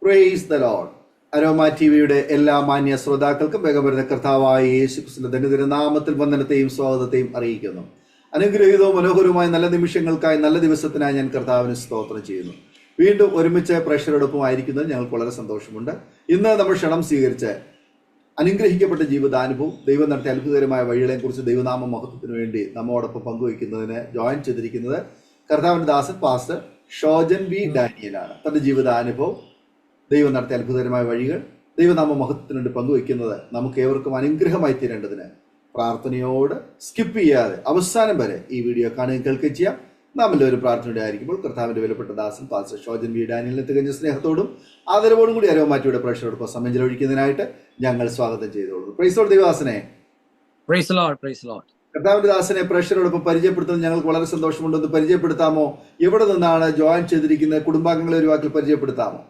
Praise the Lord. Aroma ടിവിയുടെ എല്ലാ മാന്യ ശ്രോതാക്കൾക്കും വേഗം കർത്താവായ യേശുക്രിസ്തുവിന്റെ ധന്യതിര നാമത്തിൽ വന്ദനത്തെയും സ്വാഗതത്തെയും അറിയിക്കുന്നു. അനുഗ്രഹീതവും മനോഹരവുമായ നല്ല നിമിഷങ്ങൾക്കായി, നല്ല ദിവസത്തിനായി ഞാൻ കർത്താവിന് സ്തോത്രം ചെയ്യുന്നു. വീണ്ടും ഒരുമിച്ച് പ്രേക്ഷകരോടൊപ്പം ആയിരിക്കുന്നത് ഞങ്ങൾക്ക് വളരെ സന്തോഷമുണ്ട്. ഇന്ന് നമ്മൾ ക്ഷണം സ്വീകരിച്ച് അനുഗ്രഹിക്കപ്പെട്ട ജീവിതാനുഭവം, ദൈവം നടത്തിയ അത്ഭുതകരമായ വഴികളെ കുറിച്ച് ദൈവനാമ മഹത്വത്തിന് വേണ്ടി നമ്മോടൊപ്പം പങ്കുവയ്ക്കുന്നതിന് ജോയിൻ ചെയ്തിരിക്കുന്നത് കർത്താവിന്റെ ദാസൻ പാസ്റ്റർ ഷോജൻ വി ഡാനിയലാണ്. തന്റെ ജീവിതാനുഭവം, ദൈവം നടത്തിയ അത്ഭുതകരമായ വഴികൾ, ദൈവനാമ മഹത്വത്തിന് വേണ്ടി പങ്കുവയ്ക്കുന്നത് നമുക്ക് ഏവർക്കും അനുഗ്രഹമായി തീരേണ്ടതിന് പ്രാർത്ഥനയോട് സ്കിപ്പ് ചെയ്യാതെ അവസാനം വരെ ഈ വീഡിയോ കാണുകയും കേൾക്കുകയും ചെയ്യാം. നാം എല്ലാവരും പ്രാർത്ഥനയുടെ ആയിരിക്കുമ്പോൾ കർത്താവിന്റെ വിലപ്പെട്ട ദാസൻ പാസ്റ്റർ ഷോജൻ വി ഡാനിയലിനെ തികഞ്ഞ സ്നേഹത്തോടും ആദരവോടും കൂടി അരോമാറ്റിയുടെ പ്രേക്ഷകരോടൊപ്പം സമയം ചെലവഴിക്കുന്നതിനായിട്ട് ഞങ്ങൾ സ്വാഗതം ചെയ്തോളൂ. പ്രൈസ് ലോർഡ് ദൈവദാസനെ. Praise Lord, praise Lord. കർത്താവിന്റെ ദാസനെ പ്രേക്ഷകരോടൊപ്പം പരിചയപ്പെടുത്തുന്നത് ഞങ്ങൾക്ക് വളരെ സന്തോഷമുണ്ട്. ഒന്ന് പരിചയപ്പെടുത്താമോ? എവിടെ നിന്നാണ് ജോയിൻ ചെയ്തിരിക്കുന്നത്? കുടുംബാംഗങ്ങളെ ഒരു വാക്കിൽ പരിചയപ്പെടുത്താമോ?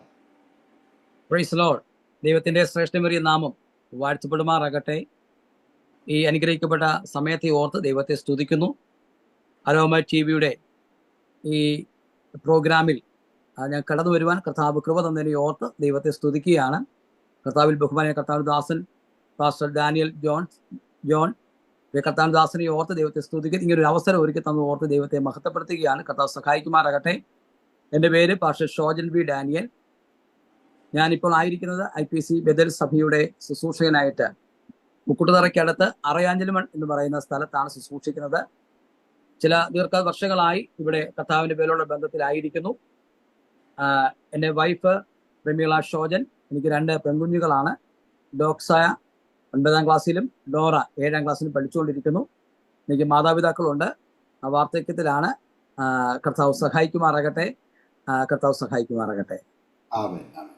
Praise Lord. ദൈവത്തിന്റെ ശ്രേഷ്ഠമേറിയ നാമം വാഴ്ത്തപ്പെടുമാറാകട്ടെ. ഈ അനുഗ്രഹിക്കപ്പെട്ട സമയത്തെ ഓർത്ത് ദൈവത്തെ സ്തുതിക്കുന്നു. അരോമ ടിവിയുടെ ഈ പ്രോഗ്രാമിൽ ഞാൻ കടന്നു വരുവാൻ കർത്താവ് കൃപ തന്നതിനെ ഓർത്ത് ദൈവത്തെ സ്തുതിക്കുകയാണ്. കർത്താവിൽ ബഹുമാനിയ കർത്താവിന്റെ ദാസൻ പാസ്റ്റർ ഡാനിയൽ ജോൺ കർത്താവിന്റെ ദാസനെ ഓർത്ത് ദൈവത്തെ സ്തുതിക്കുക. ഇങ്ങനൊരു അവസരം ഒരുക്കി തന്നു ഓർത്ത് ദൈവത്തെ മഹത്വപ്പെടുത്തുകയാണ്. കർത്താവ് സഹായിക്കുമാറാകട്ടെ. എൻ്റെ പേര് പാസ്റ്റർ ഷോജൻ വി ഡാനിയൽ. ഞാനിപ്പോൾ ആയിരിക്കുന്നത് IPC ബദൽ സഭയുടെ ശുശ്രൂഷകനായിട്ട് മുക്കുട്ടുതറയ്ക്കടുത്ത് അറയാഞ്ചലുമൺ എന്ന് പറയുന്ന സ്ഥലത്താണ് ശുശ്രൂഷിക്കുന്നത്. ചില വർഷങ്ങളായി ഇവിടെ കർത്താവിന്റെ പേരുള്ള ബന്ധത്തിലായിരിക്കുന്നു. എൻ്റെ വൈഫ് പ്രമീള ഷോജൻ. എനിക്ക് 2 പെൺകുഞ്ഞുങ്ങളാണ്. ഡോക്സായ 9ാം ക്ലാസ്സിലും ഡോറ 7ാം ക്ലാസ്സിലും പഠിച്ചുകൊണ്ടിരിക്കുന്നു. എനിക്ക് മാതാപിതാക്കളുണ്ട്. വാർദ്ധക്യത്തിലാണ്. കർത്താവ് സഹായിക്കുമാറാകട്ടെ. കർത്താവ് സഹായിക്കുമാറാകട്ടെ.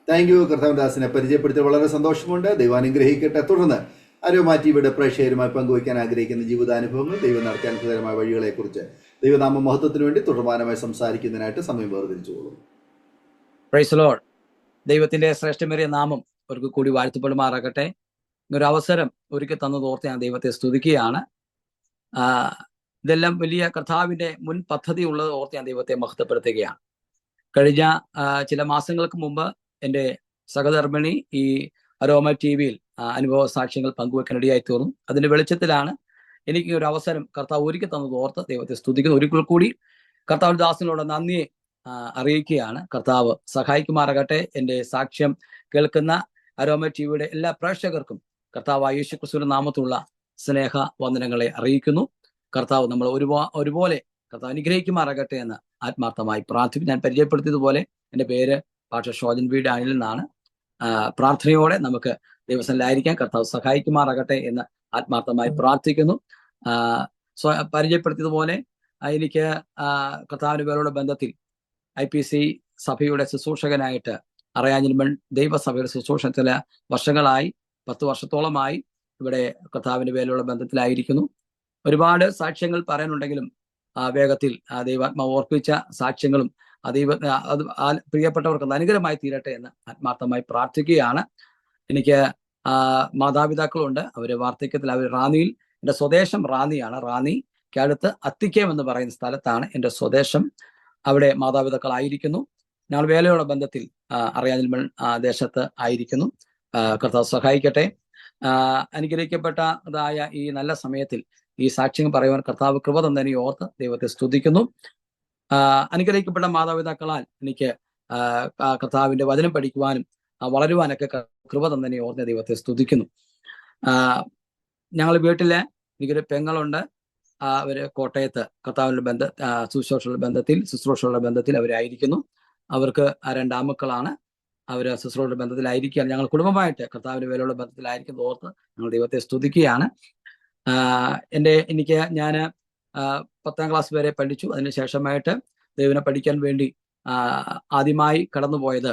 Thank you. കർത്താവിന്റെ ദാസനെ പരിചയപ്പെടുത്തി വളരെ സന്തോഷമുണ്ട്. ദൈവം അനുഗ്രഹിക്കട്ടെ. തുടർന്ന് അരോമ ടിവിയുടെ പ്രേക്ഷകരുമായി പങ്കുവയ്ക്കാൻ ആഗ്രഹിക്കുന്ന ജീവിതാനുഭവങ്ങൾ, ദൈവം നടത്തിയ അത്ഭുതകരമായ വഴികളെ കുറിച്ച് ദൈവനാമ മഹത്വത്തിന് വേണ്ടി തുടർമാനമായി സംസാരിക്കുന്നതിനായിട്ട് സമയം വേർതിരിച്ചുകൊള്ളും. Praise Lord. ദൈവത്തിന്റെ ശ്രേഷ്ഠമേറിയ നാമം ഒരിക്കൽ കൂടി വാഴ്ത്തപ്പെടുമാറാകട്ടെ. ഒരു അവസരം ഒരുക്കി തന്നതോർത്ത് ഞാൻ ദൈവത്തെ സ്തുതിക്കുകയാണ്. ഇതെല്ലാം വലിയ കർത്താവിന്റെ മുൻ പദ്ധതി ഉള്ളത് ഓർത്ത് ഞാൻ ദൈവത്തെ മഹത്വപ്പെടുത്തുകയാണ്. കഴിഞ്ഞ ചില മാസങ്ങൾക്ക് മുമ്പ് എൻ്റെ സഹധർമ്മിണി ഈ അരോമ ടിവിയിൽ അനുഭവ സാക്ഷ്യങ്ങൾ പങ്കുവെക്കാനിടയായി തീർന്നു. അതിന്റെ വെളിച്ചത്തിലാണ് എനിക്ക് ഒരു അവസരം കർത്താവ് ഒരുക്കി തന്നത് ഓർത്ത് ദൈവത്തെ സ്തുതിക്കുന്നു. ഒരിക്കൽ കൂടി കർത്താവിന്റെ ദാസനോട് നന്ദിയെ അറിയിക്കുകയാണ്. കർത്താവ് സഹായിക്കുമാറാകട്ടെ. എൻ്റെ സാക്ഷ്യം കേൾക്കുന്ന അരോമ ടിവിയുടെ എല്ലാ പ്രേക്ഷകർക്കും കർത്താവ് യേശുക്രിസ്തുവിന്റെ നാമത്തിലുള്ള സ്നേഹ വന്ദനങ്ങളെ അറിയിക്കുന്നു. കർത്താവ് നമ്മൾ ഒരുപോലെ കർത്താവ് അനുഗ്രഹിക്കുമാറാകട്ടെ എന്ന് ആത്മാർത്ഥമായി പ്രാർത്ഥിക്കും. ഞാൻ പരിചയപ്പെടുത്തിയതുപോലെ എൻ്റെ പേര് പാസ്റ്റർ ഷോജൻ വി ഡാനിയൽ എന്നാണ്. പ്രാർത്ഥനയോടെ നമുക്ക് ദൈവസന്നിധിയിലായിരിക്കാൻ കർത്താവ് സഹായിക്കുമാറാകട്ടെ എന്ന് ആത്മാർത്ഥമായി പ്രാർത്ഥിക്കുന്നു. പരിചയപ്പെടുത്തിയതുപോലെ എനിക്ക് കർത്താവിന്റെ പേരോട് ബന്ധത്തിൽ IPC സഭയുടെ ശുശ്രൂഷകനായിട്ട് അറയാഞ്ചലുമൺ ദൈവസഭയുടെ ശുശ്രൂഷ ചില വർഷങ്ങളായി 10 വർഷത്തോളമായി ഇവിടെ കർത്താവിന്റെ പേരിലുള്ള ബന്ധത്തിലായിരിക്കുന്നു. ഒരുപാട് സാക്ഷ്യങ്ങൾ പറയാനുണ്ടെങ്കിലും വേഗത്തിൽ ദൈവാത്മാവ് ഓർപ്പിച്ച സാക്ഷ്യങ്ങളും പ്രിയപ്പെട്ടവർക്ക് അനുഗ്രഹമായി തീരട്ടെ എന്ന് ആത്മാർത്ഥമായി പ്രാർത്ഥിക്കുകയാണ്. എനിക്ക് മാതാപിതാക്കളുണ്ട്. അവര് വാർദ്ധക്യത്തിൽ അവർ റാന്നിയിൽ, എൻ്റെ സ്വദേശം റാന്നിയാണ്. റാന്നിക്കടുത്ത് അത്തിക്കയം എന്ന് പറയുന്ന സ്ഥലത്താണ് എൻ്റെ സ്വദേശം. അവിടെ മാതാപിതാക്കളായിരിക്കുന്നു. ഞങ്ങൾ വേലയോടെ ബന്ധത്തിൽ അറയാഞ്ചലുമൺ ദേശത്ത് ആയിരിക്കുന്നു. കർത്താവ് സഹായിക്കട്ടെ. അനുഗ്രഹിക്കപ്പെട്ടതായ ഈ നല്ല സമയത്തിൽ ഈ സാക്ഷ്യം പറയുവാൻ കർത്താവ് കൃപ തന്നതിനെ ഓർത്ത് ദൈവത്തെ സ്തുതിക്കുന്നു. അനുഗ്രഹിക്കപ്പെട്ട മാതാപിതാക്കളാൽ എനിക്ക് കർത്താവിന്റെ വചനം പഠിക്കുവാനും വളരുവാനൊക്കെ കൃപ തന്നതിനെ ഓർത്ത് ദൈവത്തെ സ്തുതിക്കുന്നു. ഞങ്ങൾ വീട്ടില് എനിക്കൊരു പെങ്ങളുണ്ട്. അവര് കോട്ടയത്ത് കർത്താവിന്റെ ശുശ്രൂഷകളുടെ ബന്ധത്തിൽ അവരായിരിക്കുന്നു. അവർക്ക് 2 ആമക്കളാണ്. അവര് ശുശ്രൂഷയുടെ ബന്ധത്തിലായിരിക്കുകയാണ്. ഞങ്ങൾ കുടുംബമായിട്ട് കർത്താവിന്റെ പേരുള്ള ബന്ധത്തിലായിരിക്കുന്നത് ഓർത്ത് ഞങ്ങൾ ദൈവത്തെ സ്തുതിക്കുകയാണ്. ഞാൻ 10ാം ക്ലാസ് വരെ പഠിച്ചു. അതിനുശേഷമായിട്ട് ദൈവനെ പഠിക്കാൻ വേണ്ടി ആദ്യമായി കടന്നുപോയത്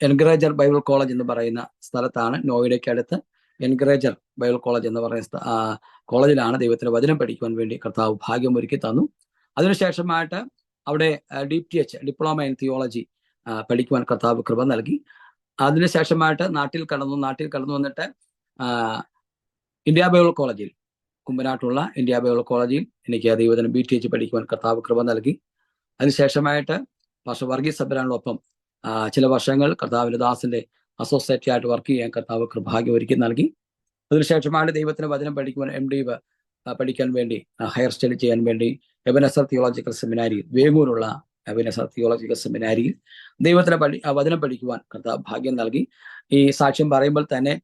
എൻകറേജർ ബൈബിൾ കോളേജ് എന്ന് പറയുന്ന സ്ഥലത്താണ്. നോയിഡയ്ക്ക് അടുത്ത് എൻകറേജർ ബൈബിൾ കോളേജ് എന്ന് പറയുന്ന കോളേജിലാണ് ദൈവത്തിന്റെ വചനം പഠിക്കുവാൻ വേണ്ടി കർത്താവ് ഭാഗ്യമൊരുക്കി തന്നു. അതിനുശേഷമായിട്ട് അവിടെ DTH ഡിപ്ലോമ ഇൻ തിയോളജി പഠിക്കുവാൻ കർത്താവ് കൃപ നൽകി. അതിനുശേഷമായിട്ട് നാട്ടിൽ കടന്നു വന്നിട്ട് ഇന്ത്യ ബൈബിൾ കോളേജിൽ, കുമ്പനാട്ടുള്ള ഇന്ത്യ ബൈബിൾ കോളേജിൽ എനിക്ക് ദൈവവചനം BTH പഠിക്കുവാൻ കർത്താവ് കൃപ നൽകി. അതിനുശേഷമായിട്ട് പാസ്റ്റർ വർഗീസ് അബ്രാനോടൊപ്പം ചില വർഷങ്ങൾ കർത്താവിന്റെ ദാസിന്റെ അസോസിയേറ്റ് ആയിട്ട് വർക്ക് ചെയ്യാൻ കർത്താവ് കൃഭാഗ്യം ഒരുക്കി നൽകി. അതിനുശേഷമാണ് ദൈവത്തിന് വചനം പഠിക്കുവാൻ MD പഠിക്കാൻ വേണ്ടി ഹയർ സ്റ്റഡി ചെയ്യാൻ വേണ്ടി എബനസർ തിയോളജിക്കൽ സെമിനാരിയിൽ, വേങ്ങൂരുള്ള എബനസർ തിയോളജിക്കൽ സെമിനാരിയിൽ ദൈവത്തിന് വചനം പഠിക്കുവാൻ കർത്താവ് ഭാഗ്യം നൽകി. ഈ സാക്ഷ്യം പറയുമ്പോൾ തന്നെ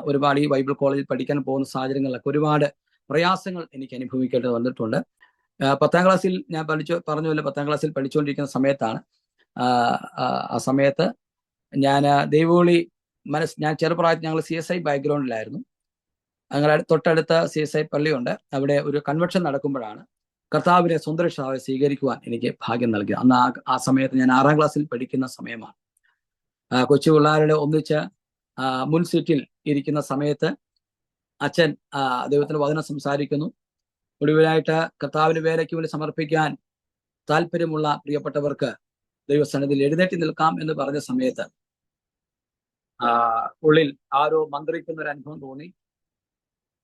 ഒരുപാട് ഈ ബൈബിൾ കോളേജിൽ പഠിക്കാൻ പോകുന്ന സാഹചര്യങ്ങളിലൊക്കെ ഒരുപാട് പ്രയാസങ്ങൾ എനിക്ക് അനുഭവിക്കേണ്ടി വന്നിട്ടുണ്ട്. 10ാം ക്ലാസ്സിൽ ഞാൻ പറഞ്ഞല്ലോ, 10ാം ക്ലാസ്സിൽ പഠിച്ചുകൊണ്ടിരിക്കുന്ന സമയത്താണ് ആ സമയത്ത് ഞാൻ ദൈവവിളി ഞാൻ ചെറുപ്രായത്തിൽ ഞങ്ങൾ CSI ബാക്ക്ഗ്രൗണ്ടിലായിരുന്നു. ഞങ്ങളുടെ തൊട്ടടുത്ത CSI പള്ളിയുണ്ട്. അവിടെ ഒരു കൺവെൻഷൻ നടക്കുമ്പോഴാണ് കർത്താവിനെ സ്വന്തം രക്ഷാവായി സ്വീകരിക്കുവാൻ എനിക്ക് ഭാഗ്യം നൽകി. അന്ന് ആ സമയത്ത് ഞാൻ 6ാം ക്ലാസ്സിൽ പഠിക്കുന്ന സമയമാണ്. കൊച്ചു പിള്ളേരുടെ ഒന്നിച്ച് മുൻ സീറ്റിൽ ഇരിക്കുന്ന സമയത്ത് അച്ഛൻ ദൈവത്തിന് വചനം സംസാരിക്കുന്നു. ഒടുവിലായിട്ട് കർത്താവിന് വേലയ്ക്ക് വേണ്ടി സമർപ്പിക്കാൻ താല്പര്യമുള്ള പ്രിയപ്പെട്ടവർക്ക് ദൈവസന്നിധിയിൽ എഴുന്നേറ്റ് നിൽക്കാം എന്ന് പറഞ്ഞ സമയത്ത് ഉള്ളിൽ ആരോ മന്ത്രിക്കുന്ന ഒരു അനുഭവം തോന്നി.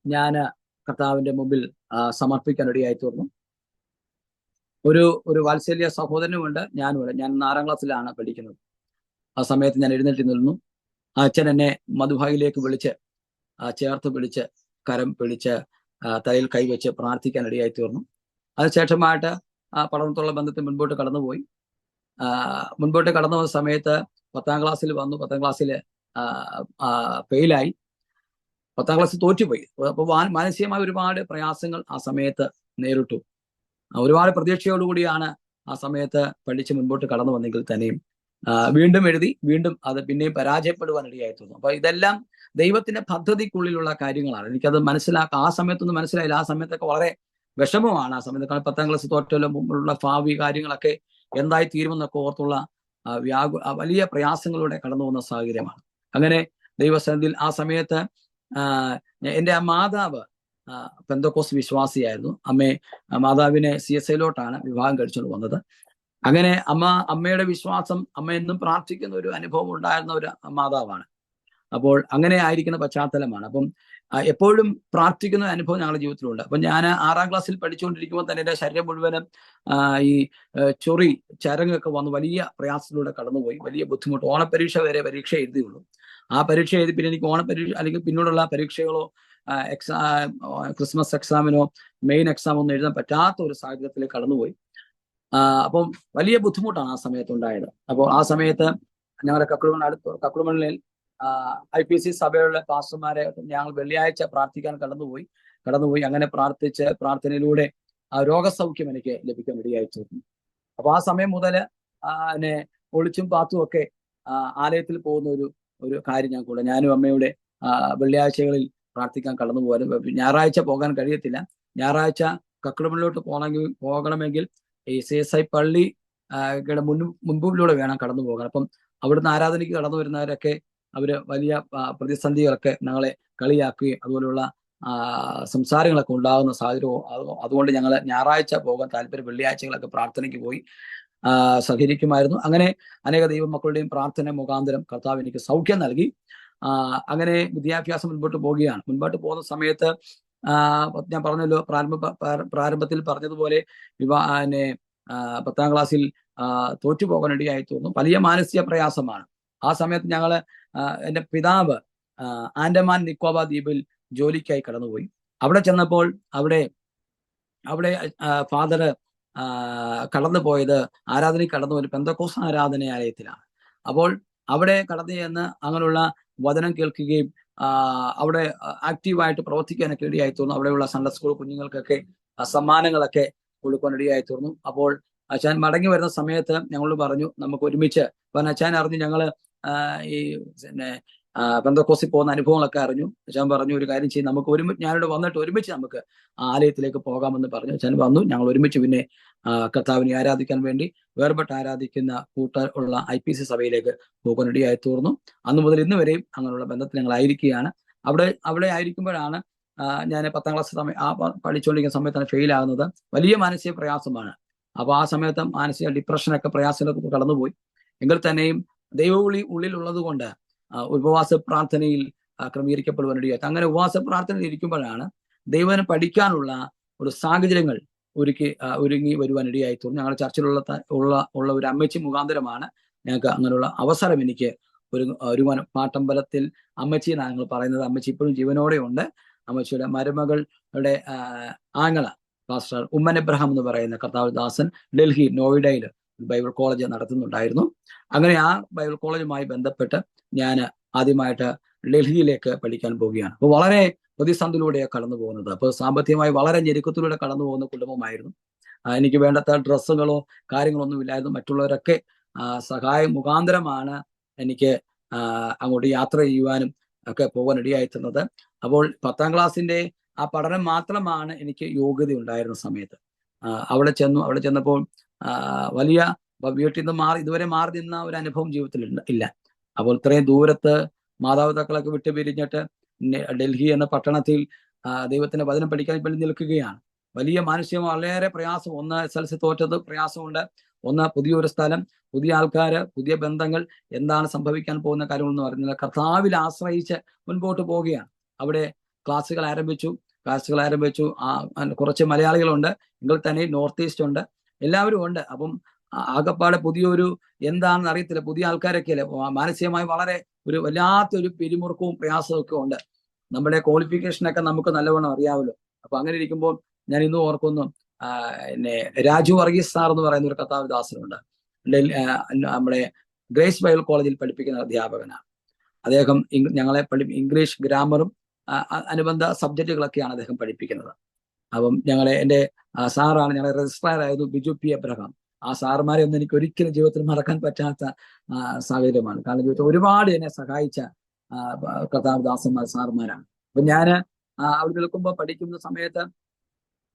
ഞാൻ കർത്താവിന്റെ മുമ്പിൽ സമർപ്പിക്കാൻ ഇടയായി തീർന്നു. ഒരു വാത്സല്യ സഹോദരനുമുണ്ട്, ഞാനുമുണ്ട്. ഞാൻ 6ാം ക്ലാസ്സിലാണ് പഠിക്കുന്നത്. ആ സമയത്ത് ഞാൻ എഴുന്നേറ്റ് നിന്നു. അച്ഛൻ എന്നെ മധുഭായിലേക്ക് വിളിച്ച് ചേർത്ത് പിടിച്ച് കരം പിടിച്ച് തലയിൽ കൈവച്ച് പ്രാർത്ഥിക്കാൻ ഇടയായി തീർന്നു. അതിനുശേഷമായിട്ട് പഠനത്തോളം ബന്ധത്തിൽ മുൻപോട്ട് കടന്നുപോയി. മുൻപോട്ട് കടന്നു വന്ന സമയത്ത് 10ാം ക്ലാസ്സിൽ വന്നു. 10ാം ക്ലാസ്സിൽ ഫെയിലായി. 10ാം ക്ലാസ്സിൽ തോറ്റുപോയി. അപ്പോൾ മാനസികമായ ഒരുപാട് പ്രയാസങ്ങൾ ആ സമയത്ത് നേരിട്ടു. ഒരുപാട് പ്രതീക്ഷയോടുകൂടിയാണ് ആ സമയത്ത് പഠിച്ച് മുൻപോട്ട് കടന്നു വന്നെങ്കിൽ തന്നെയും വീണ്ടും എഴുതി, വീണ്ടും അത് പിന്നെയും പരാജയപ്പെടുവാൻ ഇടയായി തോന്നും. അപ്പൊ ഇതെല്ലാം ദൈവത്തിന്റെ പദ്ധതിക്കുള്ളിലുള്ള കാര്യങ്ങളാണ്. എനിക്കത് ആ സമയത്തൊന്നും മനസ്സിലായില്ല. ആ സമയത്തൊക്കെ വളരെ വിഷമമാണ്. ആ സമയത്ത് 10ാം ക്ലാസ് തോറ്റല്ലോ മുമ്പുള്ള ഭാവി കാര്യങ്ങളൊക്കെ എന്തായി തീരുമെന്നൊക്കെ ഓർത്തുള്ള വലിയ പ്രയാസങ്ങളിലൂടെ കടന്നു വന്ന സാഹചര്യമാണ്. അങ്ങനെ ദൈവസന്നിധിയിൽ ആ സമയത്ത് എൻ്റെ മാതാവ് പെന്തക്കോസ് വിശ്വാസിയായിരുന്നു. മാതാവിനെ CSIയിലോട്ടാണ് വിവാഹം കഴിച്ചുകൊണ്ട് വന്നത്. അങ്ങനെ അമ്മയുടെ വിശ്വാസം, അമ്മ എന്നും പ്രാർത്ഥിക്കുന്ന ഒരു അനുഭവം ഉണ്ടായിരുന്ന ഒരു മാതാവാണ്. അപ്പോൾ അങ്ങനെ ആയിരിക്കുന്ന പശ്ചാത്തലമാണ്. അപ്പം എപ്പോഴും പ്രാർത്ഥിക്കുന്ന അനുഭവം ഞങ്ങളുടെ ജീവിതത്തിലുണ്ട്. അപ്പം ഞാൻ 6ാം ക്ലാസ്സിൽ പഠിച്ചുകൊണ്ടിരിക്കുമ്പോൾ തന്നെ എൻ്റെ ശരീരം മുഴുവനും ഈ ചരങ്ങൊക്കെ വന്ന് വലിയ പ്രയാസത്തിലൂടെ കടന്നുപോയി. വലിയ ബുദ്ധിമുട്ട്. ഓണപരീക്ഷ വരെ പരീക്ഷ എഴുതിയുള്ളൂ. ആ പരീക്ഷ എഴുതി പിന്നെ എനിക്ക് ഓണപരീക്ഷ അല്ലെങ്കിൽ പിന്നീടുള്ള പരീക്ഷകളോ ക്രിസ്മസ് എക്സാമിനോ മെയിൻ എക്സാം ഒന്നും എഴുതാൻ പറ്റാത്ത ഒരു സാഹചര്യത്തിലേക്ക് കടന്നുപോയി. അപ്പം വലിയ ബുദ്ധിമുട്ടാണ് ആ സമയത്ത് ഉണ്ടായത്. അപ്പോൾ ആ സമയത്ത് ഞങ്ങളുടെ കക്കുളുമണ്ണിൽ IPC സഭയുള്ള പാസ്റ്റർമാരെ ഞങ്ങൾ വെള്ളിയാഴ്ച പ്രാർത്ഥിക്കാൻ കടന്നുപോയി. അങ്ങനെ പ്രാർത്ഥനയിലൂടെ രോഗസൗഖ്യം എനിക്ക് ലഭിക്കാൻ ഇടയായി തീർന്നു. അപ്പൊ ആ സമയം മുതൽ എന്നെ ഒളിച്ചും പാത്തും ഒക്കെ ആലയത്തിൽ പോകുന്ന ഒരു കാര്യം ഞാൻ കൂടെ. ഞാനും അമ്മയുടെ വെള്ളിയാഴ്ചകളിൽ പ്രാർത്ഥിക്കാൻ കടന്നു പോകാനും, ഞായറാഴ്ച പോകാൻ കഴിയത്തില്ല. ഞായറാഴ്ച കക്കുളുമണ്ണിലോട്ട് പോകണമെങ്കിൽ ഈ CSI പള്ളി മുൻപിലൂടെ വേണം കടന്നു പോകാൻ. അപ്പം അവിടുന്ന് ആരാധനയ്ക്ക് കടന്നു വരുന്നവരൊക്കെ അവര് വലിയ പ്രതിസന്ധികളൊക്കെ ഞങ്ങളെ കളിയാക്കുകയും അതുപോലെയുള്ള സംസാരങ്ങളൊക്കെ ഉണ്ടാകുന്ന സാഹചര്യവും. അതുകൊണ്ട് ഞങ്ങൾ ഞായറാഴ്ച പോകാൻ താല്പര്യം, വെള്ളിയാഴ്ചകളൊക്കെ പ്രാർത്ഥനയ്ക്ക് പോയി സഹകരിക്കുമായിരുന്നു. അങ്ങനെ അനേക ദൈവമക്കളുടെയും പ്രാർത്ഥന മുഖാന്തരം കർത്താവ് എനിക്ക് സൗഖ്യം നൽകി. അങ്ങനെ വിദ്യാഭ്യാസം മുൻപോട്ട് പോവുകയാണ്. മുൻപോട്ട് പോകുന്ന സമയത്ത് ഞാൻ പറഞ്ഞല്ലോ, പ്രാരംഭത്തിൽ പറഞ്ഞതുപോലെ 10ാം ക്ലാസ്സിൽ തോറ്റുപോകാൻ ഇടയായി തോന്നുന്നു. വലിയ മാനസിക പ്രയാസമാണ്. ആ സമയത്ത് എൻ്റെ പിതാവ് ആൻഡമാൻ നിക്കോബാർ ദ്വീപിൽ ജോലിക്കായി കടന്നുപോയി. അവിടെ ചെന്നപ്പോൾ അവിടെ ഫാദർ കടന്നുപോയത് ആരാധനയ്ക്ക് കടന്നുപോയി പെന്തക്കോസ് ആരാധനാലയത്തിലാണ്. അപ്പോൾ അവിടെ കടന്നു ചെന്ന് അങ്ങനെയുള്ള വചനം കേൾക്കുകയും അവിടെ ആക്റ്റീവായിട്ട് പ്രവർത്തിക്കാനൊക്കെ ഇടയായി തീർന്നു. അവിടെയുള്ള സൺഡേ സ്കൂൾ കുഞ്ഞുങ്ങൾക്കൊക്കെ സമ്മാനങ്ങളൊക്കെ കൊടുക്കാൻ ഇടയായി തീർന്നു. അപ്പോൾ അച്ഛൻ മടങ്ങി വരുന്ന സമയത്ത് ഞങ്ങളോട് പറഞ്ഞു നമുക്ക് ഒരുമിച്ച്, അച്ഛൻ അറിഞ്ഞു ഞങ്ങൾ ഈ പെന്തക്കോസിൽ പോകുന്ന അനുഭവങ്ങളൊക്കെ അറിഞ്ഞു. അച്ഛൻ പറഞ്ഞു ഒരു കാര്യം ചെയ്യും, നമുക്ക് ഞാനിവിടെ വന്നിട്ട് ഒരുമിച്ച് നമുക്ക് ആലയത്തിലേക്ക് പോകാമെന്ന് പറഞ്ഞു. അച്ഛൻ വന്നു. ഞങ്ങൾ ഒരുമിച്ച് പിന്നെ കർത്താവിനെ ആരാധിക്കാൻ വേണ്ടി വേർപെട്ട് ആരാധിക്കുന്ന ഉള്ള IPC സഭയിലേക്ക് പോകാൻ ഇടയായി തീർന്നു. അന്ന് മുതൽ ഇന്ന് വരെയും അങ്ങനെയുള്ള ബന്ധത്തിൽ ഞങ്ങളായിരിക്കുകയാണ്. അവിടെ ആയിരിക്കുമ്പോഴാണ് ഞാൻ 10ാം ക്ലാസ് പഠിച്ചുകൊണ്ടിരിക്കുന്ന സമയത്താണ് ഫെയിൽ ആകുന്നത്. വലിയ മാനസിക പ്രയാസമാണ്. അപ്പൊ ആ സമയത്ത് മാനസിക ഡിപ്രഷനൊക്കെ പ്രയാസങ്ങളൊക്കെ കടന്നുപോയി. എങ്കിൽ തന്നെയും ദൈവവിളി ഉള്ളിലുള്ളത് കൊണ്ട് ഉപവാസ പ്രാർത്ഥനയിൽ ക്രമീകരിക്കപ്പെടുവാനിടയായി. അങ്ങനെ ഉപവാസ പ്രാർത്ഥനയിൽ ഇരിക്കുമ്പോഴാണ് ദൈവനെ പഠിക്കാനുള്ള ഒരു സാഹചര്യങ്ങൾ ഒരുങ്ങി വരുവാനിടയായി തീർന്നു. ഞങ്ങളുടെ ചർച്ചിലുള്ള ഒരു അമ്മച്ചി മുഖാന്തരമാണ് ഞങ്ങൾക്ക് അങ്ങനെയുള്ള അവസരം എനിക്ക് ഒരു പാട്ടമ്പലത്തിൽ അമ്മച്ചി എന്നാണ് ഞങ്ങൾ പറയുന്നത്. അമ്മച്ചി ഇപ്പോഴും ജീവനോടെ ഉണ്ട്. അമ്മച്ചിയുടെ മരുമകളുടെ ആങ്ങള പാസ്റ്റർ ഉമ്മൻ എബ്രഹാം എന്ന് പറയുന്ന കർത്താവ് ദാസൻ ഡൽഹി നോയിഡയിൽ ബൈബിൾ കോളേജ് നടത്തുന്നുണ്ടായിരുന്നു. അങ്ങനെ ആ ബൈബിൾ കോളേജുമായി ബന്ധപ്പെട്ട് ഞാൻ ആദ്യമായിട്ട് ഡൽഹിയിലേക്ക് പഠിക്കാൻ പോവുകയാണ്. അപ്പോൾ വളരെ പ്രതിസന്ധിയിലൂടെയാണ് കടന്നു പോകുന്നത്. അപ്പോൾ സാമ്പത്തികമായി വളരെ ഞെരുക്കത്തിലൂടെ കടന്നു പോകുന്ന കുടുംബമായിരുന്നു. എനിക്ക് വേണ്ടത്ര ഡ്രസ്സുകളോ കാര്യങ്ങളോ ഒന്നും ഇല്ലായിരുന്നു. മറ്റുള്ളവരൊക്കെ സഹായം മുഖാന്തരമാണ് എനിക്ക് അങ്ങോട്ട് യാത്ര ചെയ്യുവാനും ഒക്കെ പോകാൻ ഇടയായിത്തീർന്നത്. അപ്പോൾ 10ാം ക്ലാസ്സിന്റെ ആ പഠനം മാത്രമാണ് എനിക്ക് യോഗ്യത ഉണ്ടായിരുന്ന സമയത്ത്. അവിടെ ചെന്നപ്പോൾ വലിയ വീട്ടിൽ നിന്ന് ഇതുവരെ മാറി നിന്ന ഒരു അനുഭവം ജീവിതത്തിൽ ഇല്ല. അപ്പോൾ ഇത്രയും ദൂരത്ത് മാതാപിതാക്കളൊക്കെ വിട്ടു പിരിഞ്ഞിട്ട് ഡൽഹി എന്ന പട്ടണത്തിൽ ദൈവത്തിന്റെ വചനം പഠിക്കാൻ വേണ്ടി നിൽക്കുകയാണ്. വലിയ മാനസികം വളരെ പ്രയാസം. ഒന്ന് SLC തോറ്റത് പ്രയാസമുണ്ട്, ഒന്ന് പുതിയൊരു സ്ഥലം, പുതിയ ആൾക്കാര്, പുതിയ ബന്ധങ്ങൾ, എന്താണ് സംഭവിക്കാൻ പോകുന്ന കാര്യങ്ങളെന്ന് പറയുന്നത്. കർത്താവിൽ ആശ്രയിച്ച് മുൻപോട്ട് പോവുകയാണ്. അവിടെ ക്ലാസ്സുകൾ ആരംഭിച്ചു. കുറച്ച് മലയാളികളുണ്ട്, എങ്കിൽ തന്നെ നോർത്ത് ഈസ്റ്റ് ഉണ്ട്, എല്ലാവരും ഉണ്ട്. അപ്പം ആകപ്പാടെ പുതിയൊരു എന്താണെന്ന് അറിയത്തില്ല, പുതിയ ആൾക്കാരൊക്കെ അല്ലേ. മാനസികമായി വളരെ ഒരു വല്ലാത്തൊരു പിരിമുറുക്കവും പ്രയാസവും ഒക്കെ ഉണ്ട്. നമ്മുടെ ക്വാളിഫിക്കേഷനൊക്കെ നമുക്ക് നല്ലവണ്ണം അറിയാമല്ലോ. അപ്പൊ അങ്ങനെ ഇരിക്കുമ്പോൾ ഞാൻ ഇന്നും ഓർക്കുന്നു, രാജു വർഗീസ് സാർ എന്ന് പറയുന്ന ഒരു കർത്താവ് ദാസനുണ്ട്. നമ്മുടെ ഗ്രേസ് ബൈബിൾ കോളേജിൽ പഠിപ്പിക്കുന്ന അധ്യാപകനാണ് അദ്ദേഹം. ഞങ്ങളെ ഇംഗ്ലീഷ് ഗ്രാമറും അനുബന്ധ സബ്ജക്റ്റുകളൊക്കെയാണ് അദ്ദേഹം പഠിപ്പിക്കുന്നത്. അപ്പം എൻ്റെ സാറാണ്, ഞങ്ങളെ രജിസ്ട്രാർ ആയത് ബിജു പി എബ്രഹാം. ആ സാറുമാരെ ഒന്നും എനിക്ക് ഒരിക്കലും ജീവിതത്തിൽ മറക്കാൻ പറ്റാത്ത സാഹചര്യമാണ്. കാരണം ജീവിതത്തിൽ ഒരുപാട് എന്നെ സഹായിച്ച കർത്താവ് ദാസന്മാർ സാറുമാരാണ്. അപ്പൊ ഞാൻ അവിടെ നിൽക്കുമ്പോൾ പഠിക്കുന്ന സമയത്ത്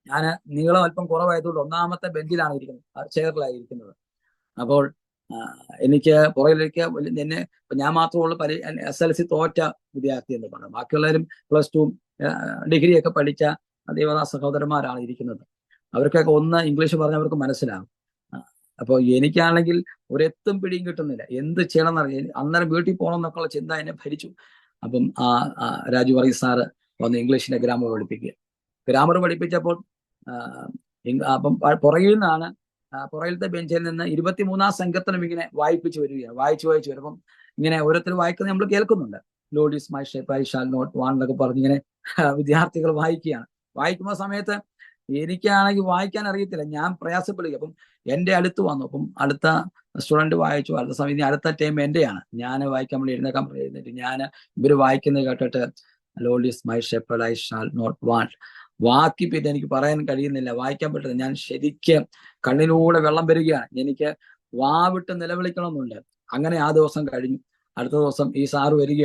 ഞാൻ നീളം അല്പം കുറവായതുകൊണ്ട് 1ാമത്തെ ബെഞ്ചിലാണ് ഇരിക്കുന്നത്, ചെയറിലായിരിക്കുന്നത്. അപ്പോൾ എനിക്ക് പുറകിലേക്ക് എന്നെ ഞാൻ മാത്രമുള്ള SLC തോറ്റ വിദ്യാർത്ഥി എന്ന് പറഞ്ഞു. ബാക്കിയുള്ളവരും +2 ഡിഗ്രിയൊക്കെ പഠിച്ച ദേവദാസ സഹോദരന്മാരാണ് ഇരിക്കുന്നത്. അവർക്കൊക്കെ ഒന്ന് ഇംഗ്ലീഷ് പറഞ്ഞ് അവർക്ക് മനസ്സിലാകും. അപ്പോൾ എനിക്കാണെങ്കിൽ ഒരെത്തും പിടിയും കിട്ടുന്നില്ല, എന്ത് ചെയ്യണം എന്നറിയാം. അന്നേരം വീട്ടിൽ പോകണം എന്നൊക്കെയുള്ള ചിന്ത എന്നെ ഭരിച്ചു. അപ്പം രാജു വർഗീസ് സാറ് വന്ന് ഇംഗ്ലീഷിന്റെ ഗ്രാമർ പഠിപ്പിച്ചപ്പോൾ അപ്പം പുറകിൽ നിന്നാണ്, പുറകിലത്തെ ബെഞ്ചിൽ നിന്ന് 23ാം സംഘത്തിനും ഇങ്ങനെ വായിപ്പിച്ചു വരികയാണ്. വായിച്ചു വരുമ്പം ഇങ്ങനെ ഓരോരുത്തർ വായിക്കുന്നത് നമ്മൾ കേൾക്കുന്നുണ്ട്. Lord is my shepherd I shall not want എന്നൊക്കെ പറഞ്ഞ് ഇങ്ങനെ വിദ്യാർത്ഥികൾ വായിക്കുകയാണ്. വായിക്കുന്ന സമയത്ത് എനിക്കാണെങ്കിൽ വായിക്കാൻ അറിയത്തില്ല, ഞാൻ പ്രയാസപ്പെടുക. അപ്പം എൻ്റെ അടുത്ത് വന്നു. അപ്പം അടുത്ത സ്റ്റുഡന്റ് വായിച്ചു. അടുത്ത സമയം അടുത്ത ടൈം എൻ്റെയാണ്. ഞാൻ വായിക്കാൻ വേണ്ടി എഴുന്നേറ്റ് ഞാൻ ഇവർ വായിക്കുന്നത് കേട്ടിട്ട് Lord is my shepherd I shall not want, വാക്കി പിന്നെ എനിക്ക് പറയാൻ കഴിയുന്നില്ല, വായിക്കാൻ പറ്റുന്നില്ല. ഞാൻ ശരിക്കും കണ്ണിലൂടെ വെള്ളം വരികയാണ്. എനിക്ക് വാവിട്ട് നിലവിളിക്കണമെന്നുണ്ട്. അങ്ങനെ ആ ദിവസം കഴിഞ്ഞു. അടുത്ത ദിവസം ഈ സാറ് വരിക,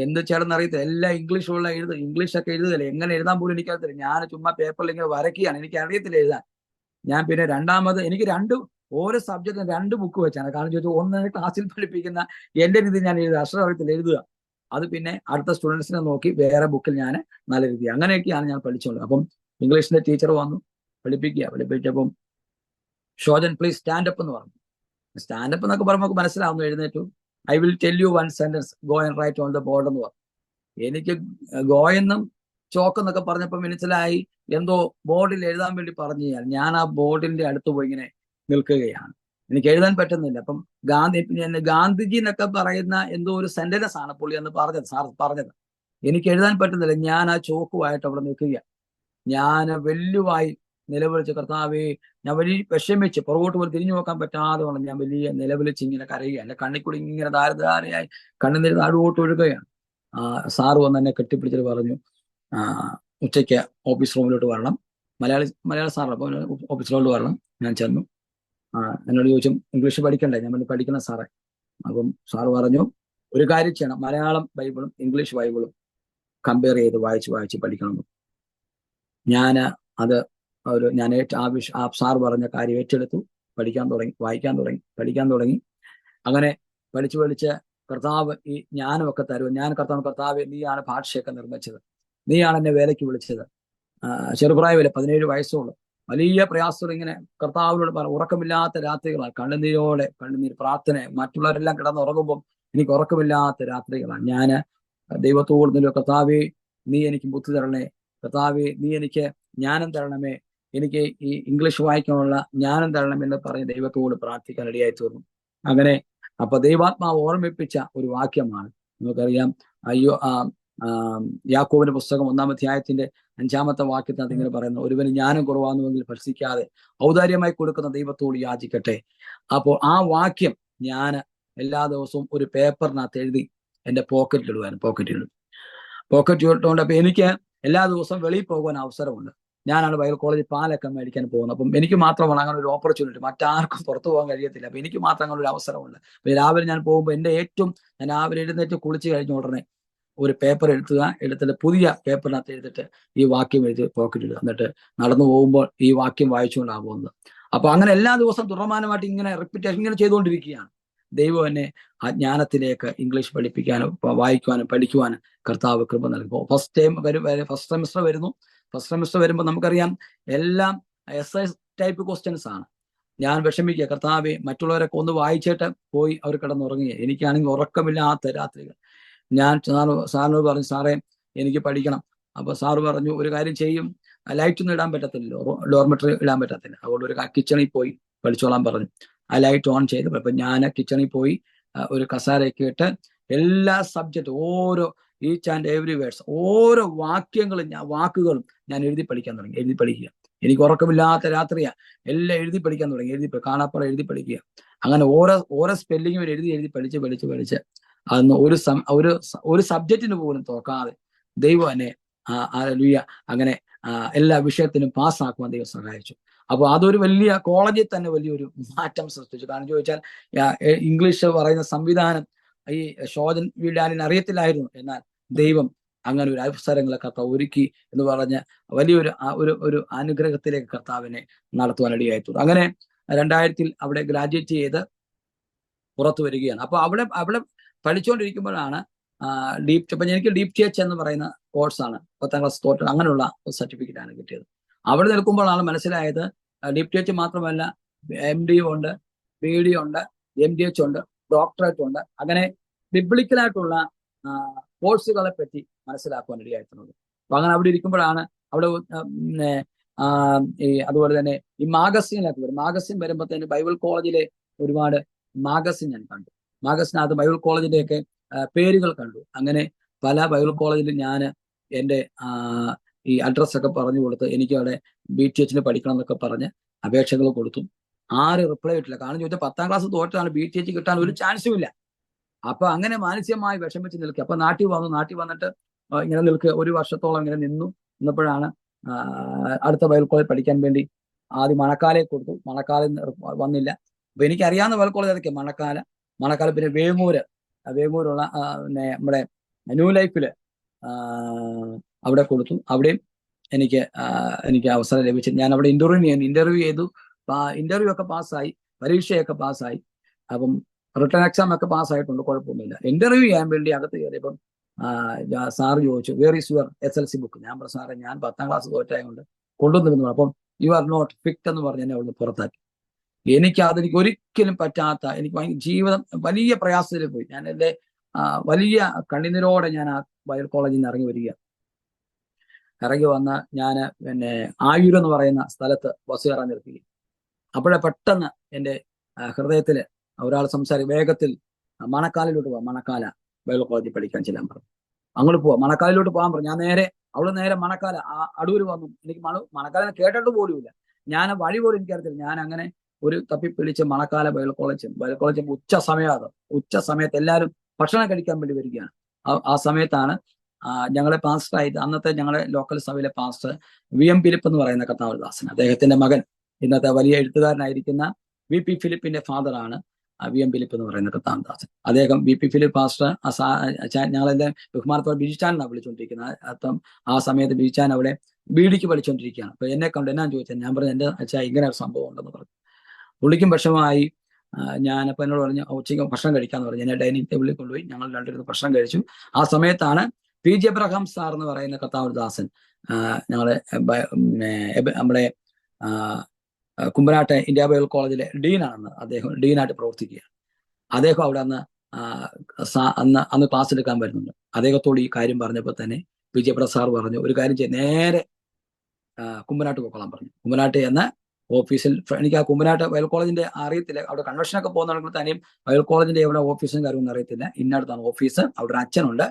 എന്ത് ചേർന്ന് അറിയത്തില്ല, എല്ലാം ഇംഗ്ലീഷുള്ള ഇംഗ്ലീഷൊക്കെ എഴുതുകയല്ലേ, എങ്ങനെ എഴുതാൻ പോലും എനിക്കറിയത്തില്ല. ഞാൻ ചുമ്മാ പേപ്പറിൽ ഇങ്ങനെ വരയ്ക്കുകയാണ്, എനിക്ക് അറിയത്തില്ല എഴുതാൻ. ഞാൻ പിന്നെ രണ്ടാമത് എനിക്ക് ഓരോ സബ്ജക്റ്റിനും 2 ബുക്ക് വെച്ചാണ്. കാരണം ചോദിച്ചാൽ ഒന്ന് ക്ലാസ്സിൽ പഠിപ്പിക്കുന്ന എൻ്റെ രീതി ഞാൻ അക്ഷരത്തിൽ എഴുതുക, അത് പിന്നെ അടുത്ത സ്റ്റുഡൻസിനെ നോക്കി വേറെ ബുക്കിൽ ഞാൻ നല്ല രീതി, അങ്ങനെയൊക്കെയാണ് ഞാൻ പഠിച്ചോളൂ. അപ്പം ഇംഗ്ലീഷിന്റെ ടീച്ചർ വന്നു പഠിപ്പിച്ചപ്പം ഷോജൻ പ്ലീസ് സ്റ്റാൻഡപ്പ് എന്ന് പറഞ്ഞു. സ്റ്റാൻഡപ്പ് എന്നൊക്കെ പറയുമ്പോൾ നമുക്ക് മനസ്സിലാവുന്നു. എഴുന്നേറ്റു. I will tell you 1 sentence, go and write on the board എന്ന് പറഞ്ഞു. എനിക്ക് ഗോ എന്നും ചോക്ക് എന്നൊക്കെ പറഞ്ഞപ്പോൾ മനസ്സിലായി എന്തോ ബോർഡിൽ എഴുതാൻ വേണ്ടി പറഞ്ഞു. ഞാൻ ആ ബോർഡിന്റെ അടുത്ത് പോയി ഇങ്ങനെ നിൽക്കുകയാണ്. എനിക്ക് എഴുതാൻ പറ്റുന്നില്ല. അപ്പം ഗാന്ധിജി എന്നൊക്കെ പറയുന്ന എന്തോ ഒരു സെന്റൻസ് ആണ് പുള്ളി എന്ന് പറഞ്ഞത്. എനിക്ക് എഴുതാൻ പറ്റുന്നില്ല. ഞാൻ ആ ചോക്കുമായിട്ട് അവിടെ നിൽക്കുക. ഞാൻ വെല്ലുവായി നിലവിളിച്ച്, കർത്താവേ, ഞാൻ വലിയ വിഷമിച്ച് പുറകോട്ട് പോലും തിരിഞ്ഞു നോക്കാൻ പറ്റാതെ കൊണ്ട് ഞാൻ വലിയ നിലവിളിച്ച് ഇങ്ങനെ കരയുകയാണ്. എൻ്റെ കണ്ണിക്കൂടി ഇങ്ങനെ ധാരധാരയായി കണ്ണുനീര് താഴോട്ട് ഒഴുകുകയാണ്. സാറ് വന്ന് എന്നെ കെട്ടിപ്പിടിച്ചിട്ട് പറഞ്ഞു, ഉച്ചയ്ക്ക് ഓഫീസ് റൂമിലോട്ട് വരണം. മലയാള സാറാണ്. അപ്പോൾ ഓഫീസ് റൂമിലോട്ട് വരണം. ഞാൻ ചെന്നു. എന്നോട് ചോദിച്ചു, ഇംഗ്ലീഷ് പഠിക്കണ്ടേ? ഞാൻ പറഞ്ഞു, പഠിക്കണം സാറേ. അപ്പം സാറ് പറഞ്ഞു, ഒരു കാര്യം ചെയ്യണം, മലയാളം ബൈബിളും ഇംഗ്ലീഷ് ബൈബിളും കമ്പയർ ചെയ്ത് വായിച്ച് പഠിക്കണം. ഞാൻ സാർ പറഞ്ഞ കാര്യം ഏറ്റെടുത്തു. പഠിക്കാൻ തുടങ്ങി, വായിക്കാൻ തുടങ്ങി, പഠിക്കാൻ തുടങ്ങി. അങ്ങനെ പഠിച്ച് കർത്താവ് ഈ ജ്ഞാനമൊക്കെ തരുമോ? ഞാൻ കർത്താവ്, നീയാണ് ഭാഷയൊക്കെ നിർമ്മിച്ചത്, നീയാണ് എന്നെ വേലയ്ക്ക് വിളിച്ചത്. ചെറുപ്രായമില്ല, 17 വയസ്സുള്ളൂ. വലിയ പ്രയാസങ്ങൾ ഇങ്ങനെ കർത്താവിനോട് ഉറക്കമില്ലാത്ത രാത്രികളാണ്. കണ്ണുനീർ പ്രാർത്ഥന, മറ്റുള്ളവരെല്ലാം കിടന്നുറങ്ങുമ്പോൾ എനിക്ക് ഉറക്കമില്ലാത്ത രാത്രികളാണ്. ഞാൻ ദൈവത്തോട് നില, കർത്താവേ, നീ എനിക്ക് ബുദ്ധി തരണേ, കർത്താവേ, നീ എനിക്ക് ജ്ഞാനം തരണമേ, എനിക്ക് ഈ ഇംഗ്ലീഷ് വായിക്കാനുള്ള ജ്ഞാനം തരണമെന്ന് പറഞ്ഞ് ദൈവത്തോട് പ്രാർത്ഥിക്കാൻ ഇടയായി തീർന്നു. അങ്ങനെ അപ്പൊ ദൈവാത്മാവ് ഓർമ്മിപ്പിച്ച ഒരു വാക്യമാണ്. നമുക്കറിയാം, അയ്യോ യാക്കോബിന്റെ പുസ്തകം 1-ാം അധ്യായത്തിന്റെ 5-ാമത്തെ വാക്യത്തിനകത്ത് ഇങ്ങനെ പറയുന്നു, ഒരുവന് ജ്ഞാനം കുറവാകുന്നുവെങ്കിൽ ഭർഷിക്കാതെ ഔദാര്യമായി കൊടുക്കുന്ന ദൈവത്തോട് യാചിക്കട്ടെ. അപ്പോൾ ആ വാക്യം ഞാൻ എല്ലാ ദിവസവും ഒരു പേപ്പറിനകത്ത് എഴുതി എൻ്റെ പോക്കറ്റിലിടും. അപ്പൊ എനിക്ക് എല്ലാ ദിവസവും വെളിയിൽ പോകാൻ അവസരമുണ്ട്. ഞാനാണ് ബൈബിൾ കോളേജിൽ പാലൊക്കെ മേടിക്കാൻ പോകുന്നത്. അപ്പം എനിക്ക് മാത്രമാണ് അങ്ങനെ ഒരു ഓപ്പർച്യൂണിറ്റി, മറ്റാർക്കും പുറത്തു പോകാൻ കഴിയത്തില്ല. അപ്പൊ എനിക്ക് മാത്രം അങ്ങനെ ഒരു അവസരമുണ്ട്. അപ്പൊ രാവിലെ ഞാൻ പോകുമ്പോൾ ഞാൻ രാവിലെ എഴുന്നേറ്റ് കുളിച്ച് കഴിഞ്ഞ ഉടനെ ഒരു പേപ്പർ എടുത്തിട്ട് പുതിയ പേപ്പറിനകത്ത് എഴുതിട്ട് ഈ വാക്യം എഴുതി പോക്കറ്റിടുക. എന്നിട്ട് നടന്നു പോകുമ്പോൾ ഈ വാക്യം വായിച്ചുകൊണ്ടാണ് പോകുന്നത്. അപ്പൊ അങ്ങനെ എല്ലാ ദിവസവും തുടർമാനമായിട്ട് ഇങ്ങനെ റിപ്പീറ്റേഷൻ ഇങ്ങനെ ചെയ്തുകൊണ്ടിരിക്കുകയാണ്. ദൈവം എന്നെ ആ ജ്ഞാനത്തിലേക്ക് ഇംഗ്ലീഷ് പഠിപ്പിക്കാനും വായിക്കുവാനും പഠിക്കുവാനും കർത്താവ് കൃപ നൽകും. ഫസ്റ്റ് സെമിസ്റ്റർ വരുമ്പോൾ നമുക്കറിയാം എല്ലാം എസ്ഐ ടൈപ്പ് ക്വസ്റ്റ്യൻസ് ആണ്. ഞാൻ വിഷമിക്കുക, കർത്താവെ മറ്റുള്ളവരൊക്കെ ഒന്ന് വായിച്ചിട്ട് പോയി അവർ കിടന്നുറങ്ങുക. എനിക്കാണെങ്കിൽ ഉറക്കമില്ലാത്ത രാത്രികൾ. ഞാൻ സാറിനോട് പറഞ്ഞു, സാറേ എനിക്ക് പഠിക്കണം. അപ്പൊ സാറ് പറഞ്ഞു, ഒരു കാര്യം ചെയ്യും, ലൈറ്റ് ഒന്നും ഇടാൻ പറ്റത്തില്ലല്ലോ, ഡോർമെറ്ററി ഇടാൻ പറ്റത്തില്ല, അതുകൊണ്ട് ഒരു കിച്ചണിൽ പോയി പഠിച്ചോളാൻ പറഞ്ഞു. ആ ലൈറ്റ് ഓൺ ചെയ്ത് അപ്പൊ ഞാൻ കിച്ചണിൽ പോയി ഒരു കസാരയൊക്കെ ഇട്ട് എല്ലാ സബ്ജക്റ്റും ഓരോ ഈച്ച് ആൻഡ് എവറി വേർഡ്സ് ഓരോ വാക്കുകളും ഞാൻ എഴുതി പഠിക്കുക. എനിക്ക് ഉറക്കമില്ലാത്ത രാത്രിയാ, എല്ലാം എഴുതി പഠിക്കാൻ തുടങ്ങി. കാണാപ്പാടം എഴുതി പഠിക്കുക. അങ്ങനെ ഓരോ സ്പെല്ലിങ്ങും എഴുതി പഠിച്ച് അന്ന് ഒരു സബ്ജക്റ്റിന് പോലും തോക്കാതെ ദൈവം എന്നെ അങ്ങനെ എല്ലാ വിഷയത്തിനും പാസ്സാക്കുവാൻ ദൈവം സഹായിച്ചു. അപ്പോൾ അതൊരു വലിയ കോളേജിൽ തന്നെ വലിയൊരു മാറ്റം സൃഷ്ടിച്ചു. കാരണം ചോദിച്ചാൽ ഇംഗ്ലീഷ് പറയുന്ന സംവിധാനം ഈ ഷോജൻ വീടാലിന് അറിയത്തില്ലായിരുന്നു. എന്നാൽ ദൈവം അങ്ങനെ ഒരു അവസരങ്ങളെ കർത്താവ് ഒരുക്കി എന്ന് പറഞ്ഞ് വലിയൊരു ഒരു അനുഗ്രഹത്തിലേക്ക് കർത്താവിനെ നടത്തുവാനിടയായിട്ടുണ്ട്. അങ്ങനെ 2000 അവിടെ ഗ്രാജുവേറ്റ് ചെയ്ത് പുറത്തു വരികയാണ്. അപ്പൊ അവിടെ പഠിച്ചുകൊണ്ടിരിക്കുമ്പോഴാണ് ഇപ്പൊ എനിക്ക് ഡീപ് TH എന്ന് പറയുന്ന കോഴ്സാണ് 10ാം ക്ലാസ് തോട്ട് അങ്ങനെയുള്ള സർട്ടിഫിക്കറ്റ് ആണ് കിട്ടിയത്. അവിടെ നിൽക്കുമ്പോഴാണ് മനസ്സിലായത് ഡീപ് TH മാത്രമല്ല MD ഉണ്ട്, BD ഉണ്ട്, MDH ഉണ്ട്, ഡോക്ടറേറ്റ് ഉണ്ട്. അങ്ങനെ ബിബ്ലിക്കലായിട്ടുള്ള കോഴ്സുകളെ പറ്റി മനസ്സിലാക്കുവാൻ ഇടയായിട്ടുള്ളത്. അപ്പൊ അങ്ങനെ അവിടെ ഇരിക്കുമ്പോഴാണ് അവിടെ അതുപോലെ തന്നെ ഈ മാഗസിനിലൊക്കെ വരും. മാഗസിൻ വരുമ്പോഴത്തേന് ബൈബിൾ കോളേജിലെ ഒരുപാട് മാഗസിൻ ഞാൻ കണ്ടു. മാഗസിനകത്ത് ബൈബിൾ കോളേജിന്റെയൊക്കെ പേരുകൾ കണ്ടു. അങ്ങനെ പല ബൈബിൾ കോളേജിലും ഞാൻ എൻ്റെ ഈ അഡ്രസ്സൊക്കെ പറഞ്ഞു കൊടുത്ത് എനിക്ക് അവിടെ BTH പഠിക്കണം എന്നൊക്കെ പറഞ്ഞ് അപേക്ഷകൾ കൊടുത്തു. ആരും റിപ്ലൈ ഇട്ടില്ല. കാരണം ചോദിച്ചാൽ 10ാം ക്ലാസ് തോറ്റാണ്, BTH കിട്ടാൻ ഒരു ചാൻസും ഇല്ല. അപ്പൊ അങ്ങനെ മാനസികമായി വിഷമിച്ച് നിൽക്കുക. അപ്പൊ നാട്ടിൽ വന്നിട്ട് ഇങ്ങനെ നിൽക്കുക. 1 വർഷത്തോളം ഇങ്ങനെ നിന്നപ്പോഴാണ് അടുത്ത ബൈബിൾ കോളേജ് പഠിക്കാൻ വേണ്ടി ആദ്യം മണക്കാലയെ കൊടുത്തു. മണക്കാല വന്നില്ല. അപ്പൊ എനിക്കറിയാവുന്ന ബൈബിൾ കോളേജ് അതൊക്കെ മണക്കാല പിന്നെ വേങ്ങൂരുള്ള നമ്മുടെ ന്യൂ ലൈഫില് അവിടെ കൊടുത്തു. അവിടെയും എനിക്ക് അവസരം ലഭിച്ചു. ഞാൻ അവിടെ ഇന്റർവ്യൂ ചെയ്തു. ഇന്റർവ്യൂ ഒക്കെ പാസ്സായി, പരീക്ഷയൊക്കെ പാസ്സായി. അപ്പം റിട്ടേൺ എക്സാം ഒക്കെ പാസ്സായിട്ടുണ്ട്, കുഴപ്പമൊന്നുമില്ല. ഇന്റർവ്യൂ ചെയ്യാൻ വേണ്ടി അകത്ത് കയറിയപ്പം സാറ് ചോദിച്ചു, where is your SLC book? ഞാൻ പറഞ്ഞു, സാറേ ഞാൻ 10ാം ക്ലാസ് തോറ്റായതുകൊണ്ട് കൊണ്ടുവന്നിരുന്നു. അപ്പം യു ആർ നോട്ട് ഫിറ്റ് എന്ന് പറഞ്ഞ് എന്നെ അവിടുന്ന് പുറത്താക്കി. അതെനിക്ക് ഒരിക്കലും പറ്റാത്ത, എനിക്ക് ജീവിതം വലിയ പ്രയാസത്തിൽ പോയി. ഞാൻ എൻ്റെ വലിയ കണ്ണുനീരോടെ ഞാൻ ആ ബൈബിൾ കോളേജിൽ നിന്ന് ഇറങ്ങി വന്ന് ഞാൻ പിന്നെ ആയൂർ എന്ന് പറയുന്ന സ്ഥലത്ത് ബസ് കയറാൻ നിർത്തി. അപ്പോഴേ പെട്ടെന്ന് എൻ്റെ ഹൃദയത്തിൽ ഒരാൾ വേഗത്തിൽ മണക്കാലിലോട്ട് പോവാം, മണക്കാല ബൈബിൾ കോളേജിൽ പഠിക്കാൻ ചെല്ലാൻ പറഞ്ഞു. അങ്ങോട്ട് പോവാം, മണക്കാലിലോട്ട് പോകാൻ പറഞ്ഞു. ഞാൻ നേരെ മണക്കാല അടൂർ വന്നു. എനിക്ക് മണക്കാലിനെ കേട്ടിട്ട് പോലുമില്ല. ഞാൻ വഴി പോലും എനിക്കറിയത്തില്ല. ഞാൻ അങ്ങനെ ഒരു തപ്പിപ്പിടിച്ച് മണക്കാല ബൈബിൾ കോളേജ് ഉച്ച സമയത്ത് എല്ലാവരും ഭക്ഷണം കഴിക്കാൻ വേണ്ടി വരികയാണ്. ആ സമയത്താണ് ഞങ്ങളെ പാസ്റ്ററായിട്ട് അന്നത്തെ ഞങ്ങളുടെ ലോക്കൽ സഭയിലെ പാസ്റ്റർ VM ഫിലിപ്പ് എന്ന് പറയുന്ന കർത്താവദാസൻ, അദ്ദേഹത്തിന്റെ മകൻ ഇന്നത്തെ വലിയ എഴുത്തുകാരനായിരിക്കുന്ന VP ഫിലിപ്പിന്റെ ഫാദറാണ് VM ഫിലിപ്പ് എന്ന് പറയുന്ന കർത്താവദാസൻ. അദ്ദേഹം VP ഫിലിപ്പ് പാസ്റ്റർ ഞങ്ങളെന്റെ ബഹുമാനത്തോടെ ബിജിച്ചാൻ എന്നാണ് വിളിച്ചുകൊണ്ടിരിക്കുന്നത്. അർത്ഥം ആ സമയത്ത് ബിജിച്ചാൻ അവിടെ BDക്ക് പഠിച്ചുകൊണ്ടിരിക്കുകയാണ്. അപ്പൊ എന്നെ കണ്ട് എന്നാ ചോദിച്ചാൽ ഞാൻ പറഞ്ഞു, എൻ്റെ അച്ഛാ ഇങ്ങനെ ഒരു സംഭവം ഉണ്ടെന്ന് പറഞ്ഞു. പുള്ളിക്കും വിഷമമായി. ഞാനപ്പോൾ എന്നോട് പറഞ്ഞു ഉച്ചയ്ക്ക് ഭക്ഷണം കഴിക്കാന്ന് പറഞ്ഞു. എന്നെ ഡൈനിങ് ടേബിളിൽ കൊണ്ടുപോയി ഞങ്ങൾ രണ്ടുപേരും ഭക്ഷണം കഴിച്ചു. ആ സമയത്താണ് PG എബ്രഹാം സാർ എന്ന് പറയുന്ന കർത്താവദാസൻ ഞങ്ങളെ നമ്മുടെ കുമ്പനാട്ടെ ഇന്ത്യ ബൈബിൾ കോളേജിലെ ഡീനാണെന്ന്. അദ്ദേഹം ഡീനായിട്ട് പ്രവർത്തിക്കുകയാണ്. അദ്ദേഹം അവിടെ അന്ന് ക്ലാസ് എടുക്കാൻ വരുന്നുണ്ട്. അദ്ദേഹത്തോട് ഈ കാര്യം പറഞ്ഞപ്പോൾ തന്നെ PG എബ്രഹാം സാർ പറഞ്ഞു, ഒരു കാര്യം ചെയ്ത് നേരെ കുമ്പനാട്ട് പോയിക്കൊള്ളാൻ പറഞ്ഞു. കുമ്പനാട്ട് എന്ന് ഓഫീസിൽ എനിക്ക് ആ കുമ്പനാട്ട് വയൽ കോളേജിന്റെ അറിയത്തില്ല, അവിടെ കൺവെൻഷനൊക്കെ പോകുന്ന തന്നെയും വയൽ കോളേജിന്റെ എവിടെ ഓഫീസും കാര്യമൊന്നും അറിയത്തില്ല. ഇന്നടുത്താണ് ഓഫീസ്, അവിടെ ഒരു അച്ഛനുണ്ട്,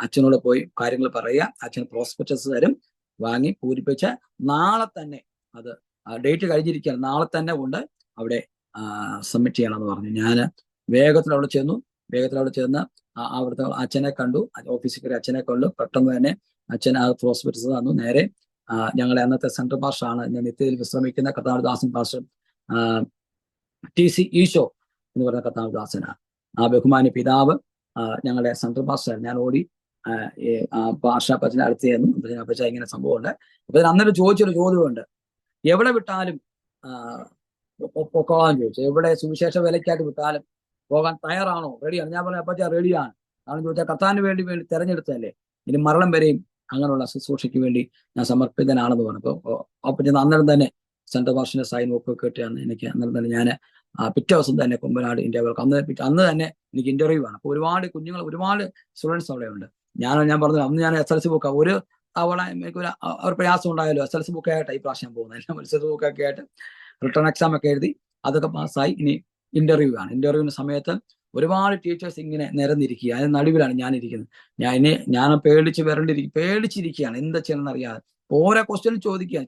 അച്ഛനോട് പോയി കാര്യങ്ങൾ പറയുക, അച്ഛൻ പ്രോസ്പെക്ടസ് തരും, വാങ്ങി പൂരിപ്പിച്ച് നാളെ തന്നെ അത് ഡേറ്റ് കഴിഞ്ഞിരിക്കുകയാണ്, നാളെ തന്നെ കൊണ്ട് അവിടെ സബ്മിറ്റ് ചെയ്യണമെന്ന് പറഞ്ഞു. ഞാൻ വേഗത്തിൽ അവിടെ ചെന്ന് അവിടുത്തെ അച്ഛനെ കണ്ടു, ഓഫീസിൽ കയറി അച്ഛനെ കണ്ടു. പെട്ടെന്ന് തന്നെ അച്ഛൻ ആ പ്രോസ്പെക്ടസ് തന്നു. നേരെ ഞങ്ങളെ അന്നത്തെ സെൻട്രൽ പാസ്റ്ററാണ്, ഞാൻ നിത്യയിൽ വിശ്രമിക്കുന്ന കർത്താവദാസൻ പാസ്റ്റർ TC ഈശോ എന്ന് പറയുന്ന കർത്താവദാസനാണ്. ആ ബഹുമാന്യ പിതാവ് ഞങ്ങളുടെ സെൻട്രൽ പാസ്റ്റർ. ഞാൻ ഓടി പാസ്റ്ററിനെ അടുത്ത് ചെന്നു. അപ്പച്ച ഇങ്ങനെ സംഭവമുണ്ട്. അപ്പൊ അന്നേരം ചോദിച്ചൊരു ചോദ്യമുണ്ട്, എവിടെ വിട്ടാലും പൊക്കോളാൻ ചോദിച്ചു. എവിടെ സുവിശേഷ വിലയ്ക്കായിട്ട് വിട്ടാലും പോകാൻ തയ്യാറാണോ, റെഡിയാണ്? ഞാൻ പറഞ്ഞു അപ്പച്ച റെഡിയാണ്. കാരണം ചോദിച്ചാൽ കർത്താവിന് വേണ്ടി തെരഞ്ഞെടുത്തതല്ലേ, ഇനി മരണം വരെയും അങ്ങനെയുള്ള ശുശ്രൂഷയ്ക്ക് വേണ്ടി ഞാൻ സമർപ്പിതനാണെന്ന് പറഞ്ഞു. അപ്പോൾ ഞാൻ അന്നേരം തന്നെ സെൻട്രൽ പാസ്റ്ററിന്റെ സൈൻ ഒക്കെ കിട്ടിയാണ് എനിക്ക്. അന്നേരം തന്നെ ഞാൻ പിറ്റേ ദിവസം തന്നെ കുമ്പനാട് ഇന്ത്യ വർക്ക് അന്ന് തന്നെ എനിക്ക് ഇന്റർവ്യൂ ആണ്. അപ്പോൾ ഒരുപാട് കുഞ്ഞുങ്ങൾ, ഒരുപാട് സ്റ്റുഡൻസ് അവിടെ ഉണ്ട്. ഞാൻ പറഞ്ഞു അന്ന് ഞാൻ SLC ബുക്ക് ഒരു അവിടെ എനിക്കൊരു ഒരു പ്രയാസം ഉണ്ടായാലോ, SLC ബുക്കായിട്ട് ഈ പ്രാവശ്യം പോകുന്നത്, എല്ലാം SLC ബുക്കൊക്കെ ആയിട്ട് റിട്ടേൺ എക്സാം ഒക്കെ എഴുതി അതൊക്കെ പാസ്സായി. ഇനി ഇന്റർവ്യൂ ആണ്. ഇന്റർവ്യൂവിന്റെ സമയത്ത് ഒരുപാട് ടീച്ചേഴ്സ് ഇങ്ങനെ നിരന്നിരിക്കുക, അതിന് നടുവിലാണ് ഞാൻ ഇരിക്കുന്നത്. ഞാൻ പേടിച്ചിരിക്കുകയാണ്, എന്താ ചെയ്യണമെന്ന് അറിയാതെ. ഓരോ ക്വസ്റ്റ്യനും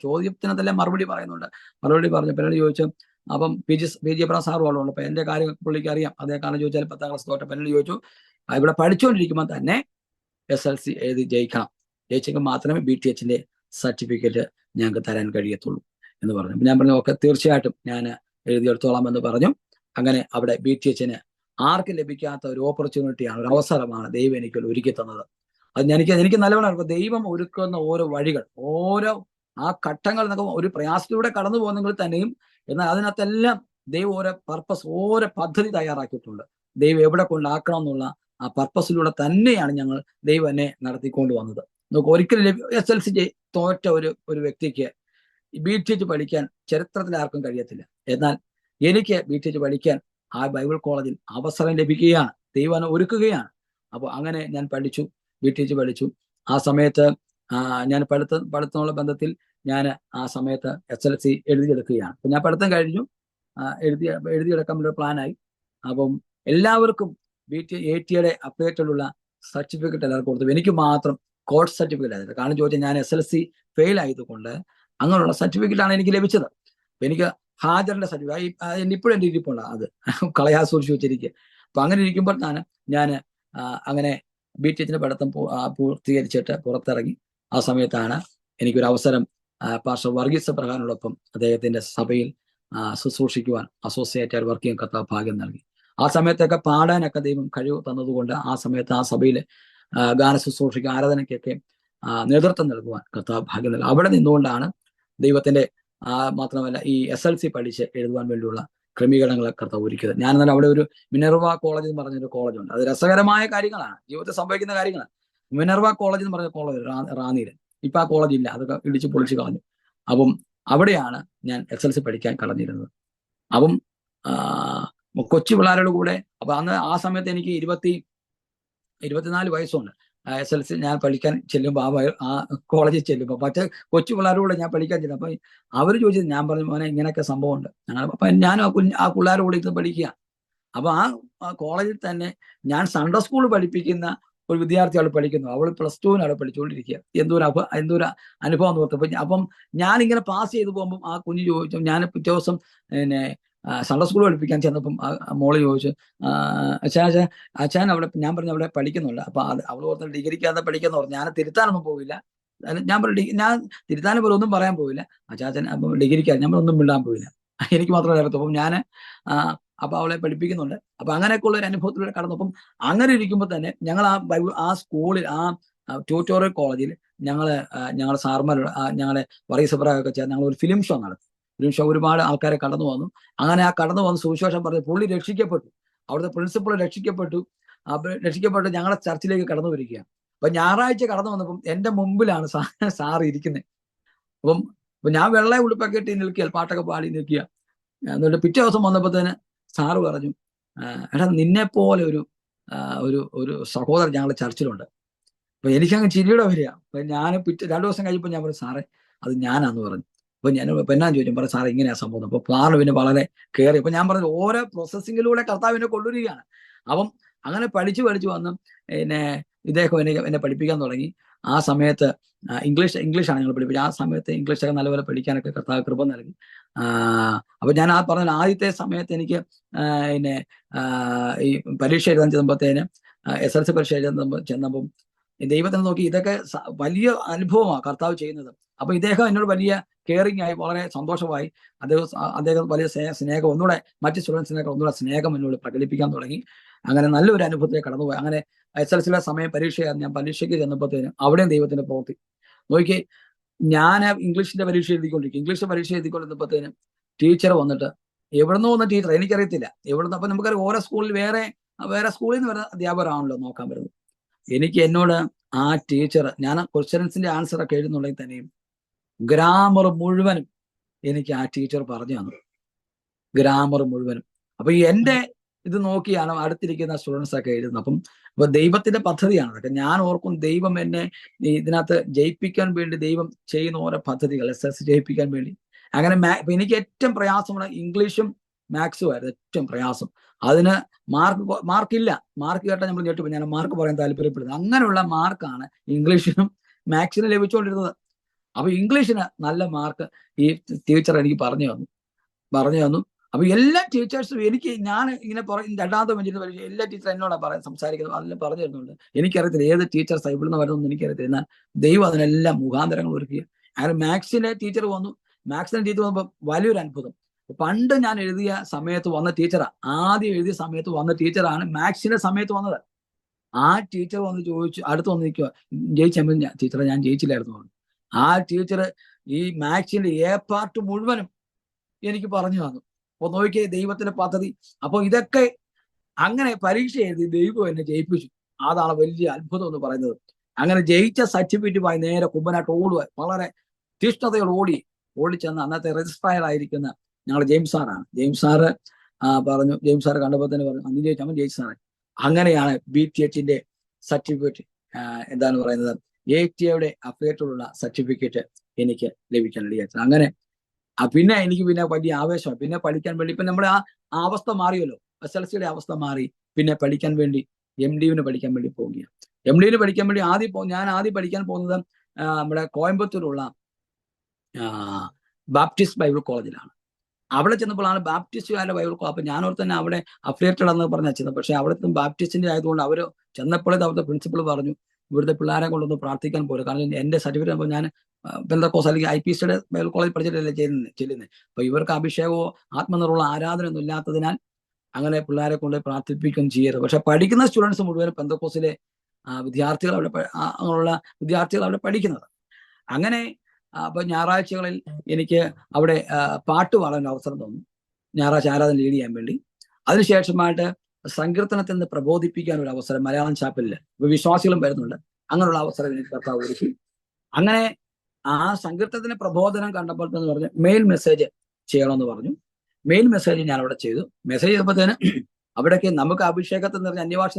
ചോദ്യത്തിനെല്ലാം മറുപടി പറയുന്നുണ്ട്. മറുപടി പറഞ്ഞു പിന്നീട് ചോദിച്ചു. അപ്പം PG അബ്രഹാം സാറും അവിടെ ഉണ്ട്. അപ്പൊ എന്റെ കാര്യം പുള്ളിക്ക് അറിയാം, അതേ കാരണം ചോദിച്ചാൽ 10ാം ക്ലാസ് തോറ്റ പിന്നീട് ചോദിച്ചു, ഇവിടെ പഠിച്ചുകൊണ്ടിരിക്കുമ്പോൾ തന്നെ SLC എഴുതി ജയിച്ചെങ്കിൽ മാത്രമേ BTHന്റെ സർട്ടിഫിക്കറ്റ് ഞങ്ങൾക്ക് തരാൻ കഴിയത്തുള്ളൂ എന്ന് പറഞ്ഞു. ഞാൻ പറഞ്ഞു ഓക്കെ, തീർച്ചയായിട്ടും ഞാൻ എഴുതിയെടുത്തോളാം എന്ന് പറഞ്ഞു. അങ്ങനെ അവിടെ BTHന് ആർക്കും ലഭിക്കാത്ത ഒരു ഓപ്പർച്യൂണിറ്റിയാണ്, ഒരു അവസരമാണ് ദൈവം എനിക്ക് ഒരുക്കി തന്നത്. അത് എനിക്ക് നല്ലവണ്ണം അറിയാം. ദൈവം ഒരുക്കുന്ന ഓരോ വഴികൾ, ഓരോ ആ ഘട്ടങ്ങൾ എന്നൊക്കെ ഒരു പ്രയാസത്തിലൂടെ കടന്നു പോകുന്നെങ്കിൽ തന്നെയും, എന്നാൽ അതിനകത്തെല്ലാം ദൈവം ഓരോ പർപ്പസ്, ഓരോ പദ്ധതി തയ്യാറാക്കിയിട്ടുണ്ട്. ദൈവം എവിടെ കൊണ്ടാക്കണം എന്നുള്ള ആ പർപ്പസിലൂടെ തന്നെയാണ് ദൈവം എന്നെ നടത്തിക്കൊണ്ട് വന്നത്. നമുക്ക് ഒരിക്കലും SLC തോറ്റ ഒരു വ്യക്തിക്ക് BTH പഠിക്കാൻ ചരിത്രത്തിൽ ആർക്കും കഴിയത്തില്ല. എന്നാൽ എനിക്ക് BTH പഠിക്കാൻ ആ ബൈബിൾ കോളേജിൽ അവസരം ലഭിക്കുകയാണ്, ദൈവം ഒരുക്കുകയാണ്. അപ്പോൾ അങ്ങനെ ഞാൻ BTH പഠിച്ചു. ആ സമയത്ത് ഞാൻ പഠിത്തമുള്ള ബന്ധത്തിൽ ഞാൻ ആ സമയത്ത് SLC എഴുതിയെടുക്കുകയാണ്. അപ്പൊ ഞാൻ പഠിത്തം കഴിഞ്ഞു, എഴുതിയെടുക്കാൻ വേണ്ടി പ്ലാനായി. അപ്പം എല്ലാവർക്കും ATയുടെ അപ്ഡേറ്റിലുള്ള സർട്ടിഫിക്കറ്റ് എല്ലാവർക്കും കൊടുത്തു. എനിക്ക് മാത്രം കോഴ്സ് സർട്ടിഫിക്കറ്റ് ആയിരുന്നു. കാരണം ചോദിച്ചാൽ ഞാൻ SLC ഫെയിൽ ആയതുകൊണ്ട് അങ്ങനെയുള്ള സർട്ടിഫിക്കറ്റാണ് എനിക്ക് ലഭിച്ചത്. എനിക്ക് ഹാജറിന്റെ സർട്ടിഫിക്കറ്റ് ഇപ്പോഴും എൻ്റെ ഇരിപ്പുണ്ട്, അത് കളയാ സൂക്ഷിച്ചു വെച്ചിരിക്കുക. അപ്പൊ അങ്ങനെ ഇരിക്കുമ്പോഴാണ് ഞാൻ അങ്ങനെ BTHന്റെ പഠിത്തം പൂർത്തീകരിച്ചിട്ട് പുറത്തിറങ്ങി. ആ സമയത്താണ് എനിക്കൊരു അവസരം പാസ്റ്റർ വർഗീസ് എബ്രഹാമിനോടൊപ്പം അദ്ദേഹത്തിന്റെ സഭയിൽ ശുശ്രൂഷിക്കുവാൻ അസോസിയേറ്റ് വർക്ക് ചെയ്യാൻ കർത്താവ് ഭാഗ്യം നൽകി. ആ സമയത്തൊക്കെ പാടാനൊക്കെ ദൈവം കഴിവ് തന്നതുകൊണ്ട് ആ സമയത്ത് ആ സഭയിൽ ഗാന ശുശ്രൂഷയ്ക്ക്, ആരാധനയ്ക്കൊക്കെ നേതൃത്വം നൽകുവാൻ കർത്താവ് ഭാഗ്യം നൽകി. അവിടെ നിന്നുകൊണ്ടാണ് ദൈവത്തിന്റെ മാത്രമല്ല ഈ SLC പഠിച്ച് എഴുതുവാൻ വേണ്ടിയുള്ള ക്രമീകരണങ്ങളെ കർത്താവ് ഒരുക്കിയത്. ഞാൻ എന്നാൽ അവിടെ ഒരു മിനർവ കോളേജ് എന്ന് പറഞ്ഞൊരു കോളേജുണ്ട്. അത് രസകരമായ കാര്യങ്ങളാണ്, ജീവിതത്തിൽ സംഭവിക്കുന്ന കാര്യങ്ങളാണ്. മിനർവ കോളേജ് എന്ന് പറഞ്ഞ കോളേജ് റാന്നിയിൽ. ഇപ്പൊ ആ കോളേജ് ഇല്ല, അതൊക്കെ ഇടിച്ച് പൊളിച്ച് കളഞ്ഞു. അപ്പം അവിടെയാണ് ഞാൻ SLC പഠിക്കാൻ കളഞ്ഞിരുന്നത്. അപ്പം കൊച്ചു പിള്ളേരുടെ കൂടെ, അപ്പൊ അന്ന് ആ സമയത്ത് എനിക്ക് 24 വയസ്സുണ്ട്. SLC ഞാൻ പഠിക്കാൻ ചെല്ലുമ്പോൾ ആ കോളേജിൽ ചെല്ലുമ്പോൾ മറ്റേ കൊച്ചു പിള്ളേരുടെ ഞാൻ പഠിക്കാൻ ചെല്ലും. അപ്പൊ അവർ ചോദിച്ചത്, ഞാൻ പറഞ്ഞു മോനെ ഇങ്ങനെയൊക്കെ സംഭവമുണ്ട്. അപ്പൊ ഞാനും ആ പിള്ളേരുടെ കൂടെ ഇത് പഠിക്കുക. അപ്പൊ ആ കോളേജിൽ തന്നെ ഞാൻ സൺഡേ സ്കൂൾ പഠിപ്പിക്കുന്ന ഒരു വിദ്യാർത്ഥി അവിടെ പഠിക്കുന്നു. അവൾ +2 അവിടെ പഠിച്ചുകൊണ്ടിരിക്കുക. എന്തോരം അനുഭവം എന്ന് ഓർത്തപ്പോൾ അപ്പം ഞാനിങ്ങനെ പാസ് ചെയ്ത് പോകുമ്പോൾ ആ കുഞ്ഞ് ചോദിച്ചു, ഞാൻ പിറ്റേ ദിവസം പിന്നെ സൺഡേ സ്കൂൾ പഠിപ്പിക്കാൻ ചെന്നപ്പം മോള് ചോദിച്ചു, അച്ഛൻ അവിടെ, ഞാൻ പറഞ്ഞു അവിടെ പഠിക്കുന്നുണ്ട്. അപ്പൊ അവൾ ഓർത്ത് ഡിഗ്രിക്കാതെ പഠിക്കുന്ന പറഞ്ഞു. ഞാൻ തിരുത്താനൊന്നും പോവില്ല. ഞാൻ പറഞ്ഞു ഞാൻ തിരുത്താനും പോലെ ഒന്നും പറയാൻ പോവില്ല. അച്ഛൻ അപ്പം ഡിഗ്രിക്കാതെ ഞാൻ ഒന്നും മിണ്ടാൻ പോവില്ല, എനിക്ക് മാത്രമേ അറിയത്തു. അപ്പം ഞാൻ അപ്പൊ അവളെ പഠിപ്പിക്കുന്നുണ്ട്. അപ്പൊ അങ്ങനെയൊക്കെയുള്ള ഒരു അനുഭവത്തിലൂടെ കടന്നു. അപ്പം അങ്ങനെ ഇരിക്കുമ്പോൾ തന്നെ ഞങ്ങൾ ആ സ്കൂളിൽ, ആ ട്യൂട്ടോറിയൽ കോളേജിൽ ഞങ്ങളെ സാർമാരോട്, ഞങ്ങളെ വർഗീസ് എബ്രഹാമൊക്കെ ചേർന്ന് ഞങ്ങൾ ഒരു ഫിലിം ഷോ നടത്തി. ഫിലിം ഷോ ഒരുപാട് ആൾക്കാരെ കടന്നു വന്നു. അങ്ങനെ ആ കടന്നു വന്ന് സുവിശേഷം പറഞ്ഞു. പുള്ളി രക്ഷിക്കപ്പെട്ടു, അവിടുത്തെ പ്രിൻസിപ്പൾ രക്ഷിക്കപ്പെട്ടു. ഞങ്ങളെ ചർച്ചിലേക്ക് കടന്നു വരികയാണ്. അപ്പൊ ഞായറാഴ്ച കടന്നു വന്നപ്പം എൻ്റെ മുമ്പിലാണ് സാറ് ഇരിക്കുന്നത്. അപ്പം ഞാൻ വെള്ള ഉടുപ്പൊക്കെ ഇട്ട് നിൽക്കുക, പാട്ടൊക്കെ പാടി നിൽക്കുക. എന്നിട്ട് പിറ്റേ ദിവസം വന്നപ്പോൾ തന്നെ സാറ് പറഞ്ഞു, എടാ നിന്നെ പോലെ ഒരു സഹോദരൻ ഞങ്ങളുടെ ചർച്ചിലുണ്ട്. അപ്പൊ എനിക്കങ്ങ് ചിരിയുടെ വരിക. അപ്പൊ ഞാൻ 2 ദിവസം കഴിയുമ്പോൾ ഞാൻ പറഞ്ഞു, സാറേ അത് ഞാനാന്ന് പറഞ്ഞു. അപ്പൊ ഞാൻ ഇപ്പൊ എന്നാ ചോദിച്ചു പറഞ്ഞു സാർ ഇങ്ങനെയാ സംഭവം. അപ്പൊ സാറിന് പിന്നെ വളരെ കയറി. അപ്പൊ ഞാൻ പറഞ്ഞു ഓരോ പ്രോസസ്സിങ്ങിലൂടെ കർത്താവിനെ കൊണ്ടുവരികയാണ്. അപ്പം അങ്ങനെ പഠിച്ചു വന്ന് പിന്നെ ഇദ്ദേഹം എന്നെ പഠിപ്പിക്കാൻ തുടങ്ങി. ആ സമയത്ത് ഇംഗ്ലീഷാണ് ഞങ്ങൾ പഠിപ്പിച്ചത്. ആ സമയത്ത് ഇംഗ്ലീഷൊക്കെ നല്ലപോലെ പഠിക്കാനൊക്കെ കർത്താവ് കൃപ നൽകി. അപ്പൊ ഞാൻ പറഞ്ഞ ആദ്യത്തെ സമയത്ത് എനിക്ക് പിന്നെ ഈ പരീക്ഷ എഴുതാൻ ചെന്നപ്പോഴത്തേന് SLC പരീക്ഷ എഴുതാൻ ചെന്നപ്പം ദൈവത്തിനെ നോക്കി ഇതൊക്കെ വലിയ അനുഭവമാണ് കർത്താവ് ചെയ്യുന്നത്. അപ്പൊ ഇദ്ദേഹം എന്നോട് വലിയ കെയറിങ് ആയി, വളരെ സന്തോഷമായി. അദ്ദേഹം വലിയ സ്നേഹം ഒന്നുകൂടെ മറ്റ് സ്റ്റുഡൻസിനൊക്കെ ഒന്നുകൂടെ സ്നേഹം എന്നോട് പ്രകടിപ്പിക്കാൻ തുടങ്ങി. അങ്ങനെ നല്ലൊരു അനുഭവത്തിലേക്ക് കടന്നുപോയി. അങ്ങനെ SLCയുടെ സമയം പരീക്ഷയായിരുന്നു. ഞാൻ പരീക്ഷയ്ക്ക് ചെന്നപ്പോഴത്തേനും അവിടെയും ദൈവത്തിന്റെ പ്രവൃത്തി നോക്കി. ഞാൻ ഇംഗ്ലീഷിന്റെ പരീക്ഷ എഴുതിക്കൊണ്ടിരുന്നപ്പോഴത്തേനും ടീച്ചർ വന്നിട്ട് എവിടുന്നോ വന്ന ടീച്ചർ, എനിക്കറിയത്തില്ല എവിടുന്ന്. അപ്പൊ നമുക്കറിയാം ഓരോ സ്കൂളിൽ വേറെ സ്കൂളിൽ നിന്ന് വരുന്ന അധ്യാപകരാണല്ലോ നോക്കാൻ വരുന്നത്. എന്നോട് ആ ടീച്ചർ, ഞാൻ ക്വസ്റ്റ്യൻസിന്റെ ആൻസർ ഒക്കെ എഴുതുന്നുണ്ടെങ്കിൽ തന്നെയും ഗ്രാമർ മുഴുവനും എനിക്ക് ആ ടീച്ചർ പറഞ്ഞു തന്നു, ഗ്രാമർ മുഴുവനും. അപ്പൊ എന്റെ ഇത് നോക്കിയാണ് അടുത്തിരിക്കുന്ന സ്റ്റുഡൻസ് ഒക്കെ എഴുതുന്നത്. അപ്പൊ ദൈവത്തിന്റെ പദ്ധതിയാണ് അതൊക്കെ. ഞാൻ ഓർക്കും ദൈവം എന്നെ ഇതിനകത്ത് ജയിപ്പിക്കാൻ വേണ്ടി ദൈവം ചെയ്യുന്ന ഓരോ പദ്ധതികൾ, SLC ജയിപ്പിക്കാൻ വേണ്ടി. അങ്ങനെ എനിക്ക് ഏറ്റവും പ്രയാസമുള്ള ഇംഗ്ലീഷും മാത്സും ആയിരുന്നു ഏറ്റവും പ്രയാസം. അതിന് മാർക്കില്ല. മാർക്ക് കേട്ടാൽ നമ്മൾ ഞെട്ടിപ്പോ. ഞാൻ മാർക്ക് പറയാൻ താല്പര്യപ്പെടുന്നത് അങ്ങനെയുള്ള മാർക്കാണ് ഇംഗ്ലീഷിനും മാത്സിനും ലഭിച്ചുകൊണ്ടിരുന്നത്. അപ്പൊ ഇംഗ്ലീഷിന് നല്ല മാർക്ക് ഈ ടീച്ചർ എനിക്ക് പറഞ്ഞു തന്നു. അപ്പൊ എല്ലാ ടീച്ചേഴ്സും ഞാൻ ഇങ്ങനെ രണ്ടാമത്തെ ബെഞ്ചിന് പരീക്ഷ എല്ലാ ടീച്ചറും എന്നോടാ സംസാരിക്കുന്നത്, അതിൽ പറഞ്ഞു തരുന്നുണ്ട്. എനിക്കറിയത്തില്ല ഏത് ടീച്ചർ സൈബിളിൽ നിന്ന് വരുന്നൊന്നും എനിക്കറിയത്തില്ല. എന്നാൽ ദൈവം അതിനെല്ലാം മുഖാന്തരങ്ങൾ ഒരുക്കി. അങ്ങനെ മാത്സിന്റെ ടീച്ചർ വന്നപ്പോൾ വലിയൊരു അത്ഭുതം. പണ്ട് ഞാൻ എഴുതിയ സമയത്ത് വന്ന ടീച്ചറാണ്, ആദ്യം എഴുതിയ സമയത്ത് വന്ന ടീച്ചറാണ് മാത്സിന്റെ സമയത്ത് വന്നത്. ആ ടീച്ചർ വന്ന് ചോദിച്ചു, അടുത്ത് വന്ന് നിൽക്കുക, ജയിച്ചപ്പോൾ ടീച്ചറെ ഞാൻ ജയിച്ചില്ലായിരുന്നു. ആ ടീച്ചർ ഈ മാത്സിന്റെ A പാർട്ട് മുഴുവനും എനിക്ക് പറഞ്ഞു തന്നു. അപ്പൊ നോക്കിയേ ദൈവത്തിന്റെ പദ്ധതി. അപ്പൊ ഇതൊക്കെ അങ്ങനെ പരീക്ഷ എഴുതി ദൈവം എന്നെ ജയിപ്പിച്ചു. അതാണ് വലിയ അത്ഭുതം എന്ന് പറയുന്നത്. അങ്ങനെ ജയിച്ച സർട്ടിഫിക്കറ്റുമായി നേരെ കുമ്പനാട്ട് ഓടുക, വളരെ തീഷ്ണതയോട് ഓടിച്ചെന്ന് അന്നത്തെ രജിസ്ട്രാർ ആയിരിക്കുന്ന ഞങ്ങൾ ജെയിംസ് സാറാണ്. ജെയിംസ് സാറ് കണ്ടപ്പോൾ തന്നെ പറഞ്ഞു അന്ന് ജയിച്ചു, ജെയിംസ് സാറെ. അങ്ങനെയാണ് BTHന്റെ സർട്ടിഫിക്കറ്റ്, എന്താണ് പറയുന്നത്, ATA അഫിലിയേറ്റഡുള്ള സർട്ടിഫിക്കറ്റ് എനിക്ക് ലഭിക്കാൻ ഇടയായി. അങ്ങനെ പിന്നെ എനിക്ക് വലിയ ആവേശമാണ് പിന്നെ പഠിക്കാൻ വേണ്ടി. ഇപ്പൊ നമ്മുടെ ആ അവസ്ഥ മാറിയല്ലോ, SLCയുടെ അവസ്ഥ മാറി. പിന്നെ പഠിക്കാൻ വേണ്ടി MDUവിന് പഠിക്കാൻ വേണ്ടി പോവുകയാണ്. MDUവിന് പഠിക്കാൻ വേണ്ടി ഞാൻ ആദ്യം പഠിക്കാൻ പോകുന്നത് നമ്മുടെ കോയമ്പത്തൂരുള്ള ബാപ്റ്റിസ്റ്റ് ബൈബിൾ കോളേജിലാണ്. അവിടെ ചെന്നപ്പോഴാണ് ബാപ്റ്റിസ്റ്റുകാരുടെ ബൈബിൾ കോളേജ്. അപ്പൊ ഞാൻ തന്നെ അവിടെ അഫിലിയേറ്റഡ് എന്ന് പറഞ്ഞാൽ ചെന്നത്. പക്ഷെ അവിടുത്തെ ബാപ്റ്റിസ്റ്റിന്റെ ആയതുകൊണ്ട് അവർ ചെന്നപ്പോഴേ അവിടുത്തെ പ്രിൻസിപ്പൾ പറഞ്ഞു ഇവിടുത്തെ പിള്ളേരെ കൊണ്ടൊന്ന് പ്രാർത്ഥിക്കാൻ പോലും. കാരണം എന്റെ സർട്ടിഫിക്കറ്റ് ആകുമ്പോൾ ഞാൻ പെന്തക്കോസ് അല്ലെങ്കിൽ IPCയുടെ ബൈബിൾ കോളേജ് പഠിച്ചിട്ടല്ലേ ചെല്ലുന്നത്. അപ്പൊ ഇവർക്ക് അഭിഷേകമോ ആത്മനിർവ്വമുള്ള ആരാധന ഒന്നും ഇല്ലാത്തതിനാൽ അങ്ങനെ പിള്ളേരെ കൊണ്ട് പ്രാർത്ഥിപ്പിക്കുകയും ചെയ്യരുത്. പക്ഷെ പഠിക്കുന്ന സ്റ്റുഡൻസ് മുഴുവൻ പെന്തക്കോസിലെ വിദ്യാർത്ഥികൾ അവിടെ പഠിക്കുന്നത്. അങ്ങനെ അപ്പൊ ഞായറാഴ്ചകളിൽ എനിക്ക് അവിടെ പാട്ട് പാടാൻ അവസരം തന്നു, ഞായറാഴ്ച ആരാധന ലീഡ് ചെയ്യാൻ വേണ്ടി. അതിനുശേഷമായിട്ട് സങ്കീർത്തനത്തിൽ നിന്ന് പ്രബോധിപ്പിക്കാൻ ഒരു അവസരം മലയാളം ചാപ്പലില് വിശ്വാസികളും വരുന്നുണ്ട്. അങ്ങനെയുള്ള അവസരം എനിക്ക് കർത്താവ് ഒരുക്കി. അങ്ങനെ ആ സങ്കീർത്തനത്തിന്റെ പ്രബോധനം കണ്ടപ്പോൾ എന്ന് പറഞ്ഞ് മെയിൽ മെസ്സേജ് ചെയ്യണമെന്ന് പറഞ്ഞു. മെയിൽ മെസ്സേജ് ഞാൻ അവിടെ ചെയ്തു. മെസ്സേജ് ചെയ്തപ്പോഴത്തേന് അവിടേക്ക് നമുക്ക് അഭിഷേകത്തിൽ നിറഞ്ഞ അന്യഭാഷ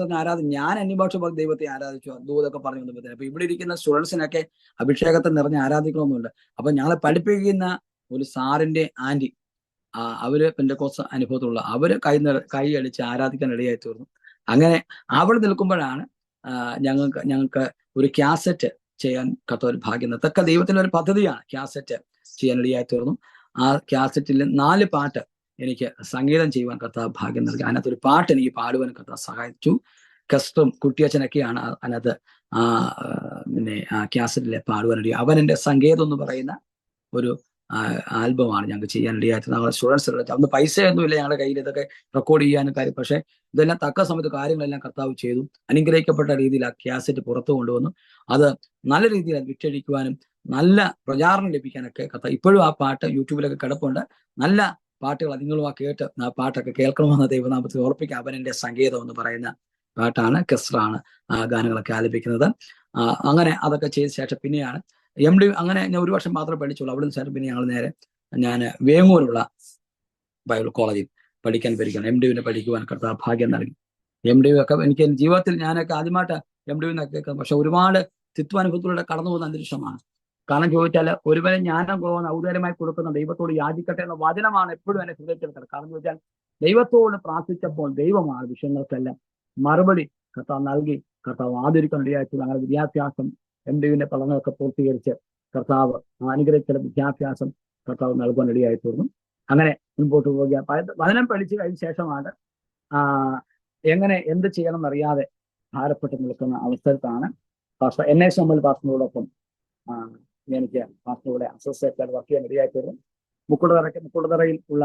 ഞാൻ അന്യഭാഷ പറഞ്ഞ് ദൈവത്തെ ആരാധിച്ചു, അതും പറഞ്ഞു വന്നപ്പോഴത്തേന്. അപ്പൊ ഇവിടെ ഇരിക്കുന്ന സ്റ്റുഡൻസിനൊക്കെ അഭിഷേകത്തിൽ നിറഞ്ഞ് ആരാധിക്കണമെന്നുണ്ട്. അപ്പൊ ഞങ്ങളെ പഠിപ്പിക്കുന്ന ഒരു സാറിന്റെ ആന്റി, അവര് പെന്തക്കോസ്ത് അനുഭവത്തിലുള്ള അവര് കൈ അടിച്ച് ആരാധിക്കാൻ ഇടയായി തീർന്നു. അങ്ങനെ അവിടെ നിൽക്കുമ്പോഴാണ് ഞങ്ങൾക്ക് ഒരു കാസറ്റ് ചെയ്യാൻ കർത്താവ് ഭാഗ്യം. ഇതൊക്കെ ദൈവത്തിന്റെ ഒരു പദ്ധതിയാണ്. കാസറ്റ് ചെയ്യാൻ ഇടയായി തീർന്നു. ആ കാസറ്റിൽ 4 പാട്ട് എനിക്ക് സംഗീതം ചെയ്യുവാൻ കർത്താവ് ഭാഗ്യം നൽകി. അതിനകത്തൊരു പാട്ട് എനിക്ക് പാടുവാൻ കർത്താവ് സഹായിച്ചു. കസ്തും കുട്ടിയച്ഛനൊക്കെയാണ് അതിനകത്ത് പിന്നെ കാസറ്റിലെ പാടുവാനിടയിൽ. അവൻ എൻ്റെ സങ്കേതം എന്ന് പറയുന്ന ഒരു ആൽബമാണ് ഞങ്ങൾക്ക് ചെയ്യാൻ ഇടയായിട്ട്. ഞങ്ങളുടെ സ്റ്റുഡൻസ് അന്ന് പൈസയൊന്നുമില്ല ഞങ്ങളുടെ കയ്യിൽ ഇതൊക്കെ റെക്കോർഡ് ചെയ്യാനും കാര്യം. പക്ഷെ ഇതെല്ലാം തക്ക സമയത്ത് കാര്യങ്ങളെല്ലാം കർത്താവ് ചെയ്തു. അനുഗ്രഹിക്കപ്പെട്ട രീതിയിൽ ആ കാസറ്റ് പുറത്തു കൊണ്ടുവന്നു. അത് നല്ല രീതിയിൽ വിറ്റഴിക്കുവാനും നല്ല പ്രചാരണം ലഭിക്കാനൊക്കെ കർത്താവ്. ഇപ്പോഴും ആ പാട്ട് യൂട്യൂബിലൊക്കെ കിടപ്പുണ്ട്. നല്ല പാട്ടുകൾ നിങ്ങളും ആ പാട്ടൊക്കെ കേൾക്കണമെന്ന് ദൈവനാമത്തിൽ ഓർപ്പിക്കുക. അവൻ എൻ്റെ സങ്കേതം എന്ന് പറയുന്ന പാട്ടാണ്. കെസ്റാണ് ആ ഗാനങ്ങളൊക്കെ ആലപിക്കുന്നത്. അങ്ങനെ അതൊക്കെ ചെയ്ത ശേഷം പിന്നെയാണ് MD. അങ്ങനെ ഞാൻ 1 വർഷം മാത്രമേ പഠിച്ചുള്ളൂ. അവിടെ നിന്ന് ശേഷം പിന്നെ ഞാൻ വേങ്ങൂരുള്ള ബൈബിൾ കോളേജിൽ പഠിക്കാൻ വരികയാണ്. MDUവിനെ പഠിക്കുവാൻ കർത്താവ് ഭാഗ്യം നൽകി. MDU ഒക്കെ എനിക്ക് ജീവിതത്തിൽ ഞാനൊക്കെ ആദ്യമായിട്ട് MDUവിനൊക്കെ കേൾക്കാം. പക്ഷെ ഒരുപാട് തിത്വാനുഭവത്തിലൂടെ കടന്നു പോകുന്ന അന്തരീക്ഷമാണ്. കാരണം ചോദിച്ചാൽ ഒരുവനെ ജ്ഞാനം കുറവെന്ന് ഔദാര്യമായി കൊടുക്കുന്ന ദൈവത്തോട് യാചിക്കട്ടെ എന്ന വചനമാണ് എപ്പോഴും എന്റെ ഹൃദയത്തിൽ കിടക്കുന്നത്. കാരണം ചോദിച്ചാൽ ദൈവത്തോട് പ്രാർത്ഥിച്ചപ്പോൾ ദൈവമാണ് വിഷയങ്ങൾക്കെല്ലാം മറുപടി കർത്താവ് നൽകി കർത്താവ് ആദരിക്കാൻ ഇടയായിട്ടുണ്ട്. അങ്ങനെ വിദ്യാഭ്യാസം MDയുടെ പഠനമൊക്കെ പൂർത്തീകരിച്ച് കർത്താവ് അനുഗ്രഹിച്ച വിദ്യാഭ്യാസം കർത്താവ് നൽകാൻ ഇടയായിത്തീർന്നു. അങ്ങനെ മുൻപോട്ട് പോവുക. വചനം പഠിച്ചു കഴിഞ്ഞ ശേഷമാണ് എങ്ങനെ എന്ത് ചെയ്യണം എന്നറിയാതെ ഭാരപ്പെട്ട് നിൽക്കുന്ന അവസരത്താണ് പാസ്റ്റർ NA ശമ്പൽ പാസ്റ്ററിനോടൊപ്പം എനിക്ക് പാസ്റ്ററുടെ അസോസിയേറ്റായിട്ട് വർക്ക് ചെയ്യാൻ ഇടയായിത്തീർന്നു. മുക്കുളതറയിൽ ഉള്ള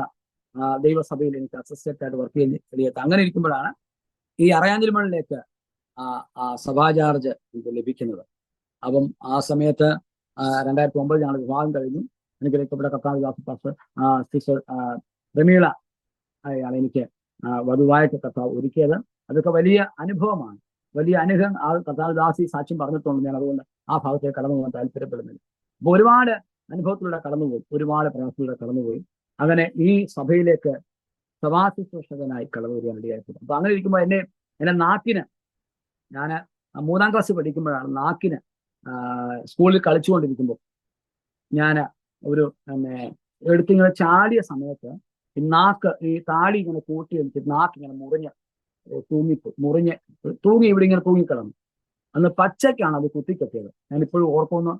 ദൈവസഭയിൽ എനിക്ക് അസോസിയേറ്റായിട്ട് വർക്ക് ചെയ്യാൻ ഇടയായി. അങ്ങനെ ഇരിക്കുമ്പോഴാണ് ഈ അറയാഞ്ചിൽമണിലേക്ക് സഭാ ചാർജ് എനിക്ക് ലഭിക്കുന്നത്. അപ്പം ആ സമയത്ത് 2009 ഞങ്ങൾ വിവാഹം കഴിഞ്ഞു. അനുഗ്രഹിക്കപ്പെട്ട കർത്താവ് പാസ്റ്റർ സിസ്റ്റർ റമീള ആണ് എനിക്ക് വധുവായിട്ട് കർത്താവ് ഒരുക്കിയത്. അതൊക്കെ വലിയ അനുഭവമാണ്. വലിയ അനുഗ്രഹം ആ കർത്താവ് ദാസി സാക്ഷ്യം പറഞ്ഞിട്ടുണ്ട്. ഞാൻ അതുകൊണ്ട് ആ ഭാഗത്തേക്ക് കടന്നു പോകാൻ താല്പര്യപ്പെടുന്നില്ല. അപ്പൊ ഒരുപാട് അനുഭവത്തിലൂടെ കടന്നുപോയി, ഒരുപാട് പ്രയാസത്തിലൂടെ കടന്നുപോയി. അങ്ങനെ ഈ സഭയിലേക്ക് സഭാശുശ്രൂഷകനായി കടന്നു വരികയാണ് ഇടയായിട്ടുണ്ട്. അപ്പൊ അങ്ങനെ ഇരിക്കുമ്പോൾ എന്നെ നാക്കിന്, ഞാൻ 3ാം ക്ലാസ് പഠിക്കുമ്പോഴാണ് നാക്കിന് സ്കൂളിൽ കളിച്ചുകൊണ്ടിരിക്കുമ്പോൾ ഞാൻ ഒരു എടുത്തിങ്ങനെ ചാടിയ സമയത്ത് ഈ താടി ഇങ്ങനെ കൂട്ടി വെച്ചിട്ട് നാക്ക് ഇങ്ങനെ തൂങ്ങി ഇവിടെ ഇങ്ങനെ തൂങ്ങിക്കിടന്നു. അന്ന് പച്ചക്കാണ് അത് കുത്തിക്കെട്ടിയത്. ഞാനിപ്പോഴും ഓർക്കുന്നു.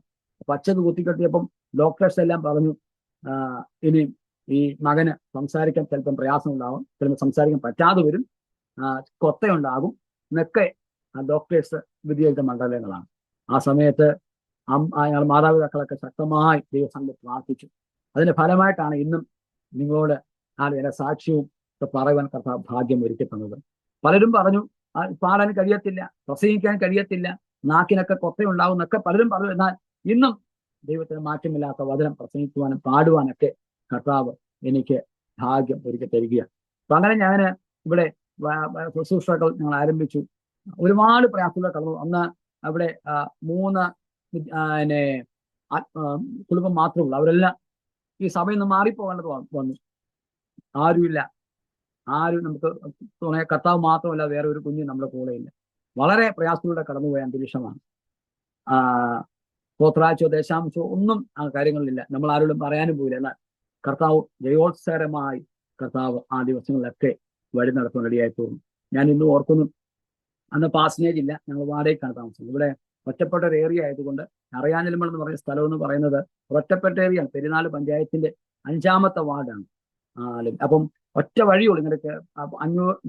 പച്ചക്ക് കുത്തിക്കെട്ടിയപ്പം ഡോക്ടേഴ്സ് എല്ലാം പറഞ്ഞു, ഇനി ഈ മകന് സംസാരിക്കാൻ ചിലപ്പം പ്രയാസം ഉണ്ടാകും, ചിലപ്പോൾ സംസാരിക്കാൻ പറ്റാതെ വരും, കൊത്തയുണ്ടാകും എന്നൊക്കെ ഡോക്ടേഴ്സ് വിധിയെഴുത്ത മണ്ഡലങ്ങളാണ്. ആ സമയത്ത് ഞങ്ങൾ മാതാപിതാക്കളൊക്കെ ശക്തമായി ദൈവസംഘം പ്രാർത്ഥിച്ചു. അതിന്റെ ഫലമായിട്ടാണ് ഇന്നും നിങ്ങളോട് എന്റെ സാക്ഷ്യവും പറയുവാൻ കർത്താവ് ഭാഗ്യം ഒരുക്കി തന്നത്. പലരും പറഞ്ഞു പാടാൻ കഴിയത്തില്ല, പ്രസംഗിക്കാൻ കഴിയത്തില്ല, നാക്കിനൊക്കെ കൊത്തയുണ്ടാവും എന്നൊക്കെ പലരും പറഞ്ഞു. എന്നാൽ ഇന്നും ദൈവത്തിന് മാറ്റമില്ലാത്ത വചനം പ്രസംഗിക്കുവാനും പാടുവാനൊക്കെ കർത്താവ് എനിക്ക് ഭാഗ്യം ഒരുക്കി തരികയാണ്. അപ്പൊ അങ്ങനെ ഞാൻ ഇവിടെ ശുശ്രൂഷകൾ ഞങ്ങൾ ആരംഭിച്ചു. ഒരുപാട് പ്രയാസങ്ങൾ കടന്നു. അന്ന് അവിടെ 3 കുടുംബം മാത്രമേ ഉള്ളൂ. അവരെല്ലാം ഈ സഭയിൽ നിന്ന് മാറിപ്പോകേണ്ടത് വന്നു. ആരും നമുക്ക് തുണയ കർത്താവ് മാത്രമല്ല, വേറെ ഒരു കുഞ്ഞും നമ്മുടെ കൂടെയില്ല. വളരെ പ്രയാസത്തിലൂടെ കടന്നുപോയ അന്തരീക്ഷമാണ്. സ്തോത്രാഴ്ചയോ ദേശാംശോ ഒന്നും ആ കാര്യങ്ങളിലില്ല. നമ്മൾ ആരോടും പറയാനും പോയില്ല. എന്നാൽ കർത്താവ് ജയോത്സരമായി കർത്താവ് ആ ദിവസങ്ങളിലൊക്കെ വഴി നടത്താൻ റെഡിയായി തോന്നും. ഞാൻ ഇന്നും ഓർക്കുന്നു, അന്ന് പാസനേജ് ഇല്ല, ഞങ്ങൾ വാടകയ്ക്കാണ് താമസിക്കുന്നത്. ഇവിടെ ഒറ്റപ്പെട്ട ഒരു ഏരിയ ആയതുകൊണ്ട് അറയാഞ്ചിൽമൺ എന്ന് പറയുന്ന സ്ഥലം എന്ന് പറയുന്നത് ഒറ്റപ്പെട്ട ഏരിയയാണ്. പെരുന്നാൾ പഞ്ചായത്തിന്റെ 5ാമത്തെ വാർഡാണ്. അപ്പം ഒറ്റ വഴിയുള്ളൂ. ഇങ്ങനെ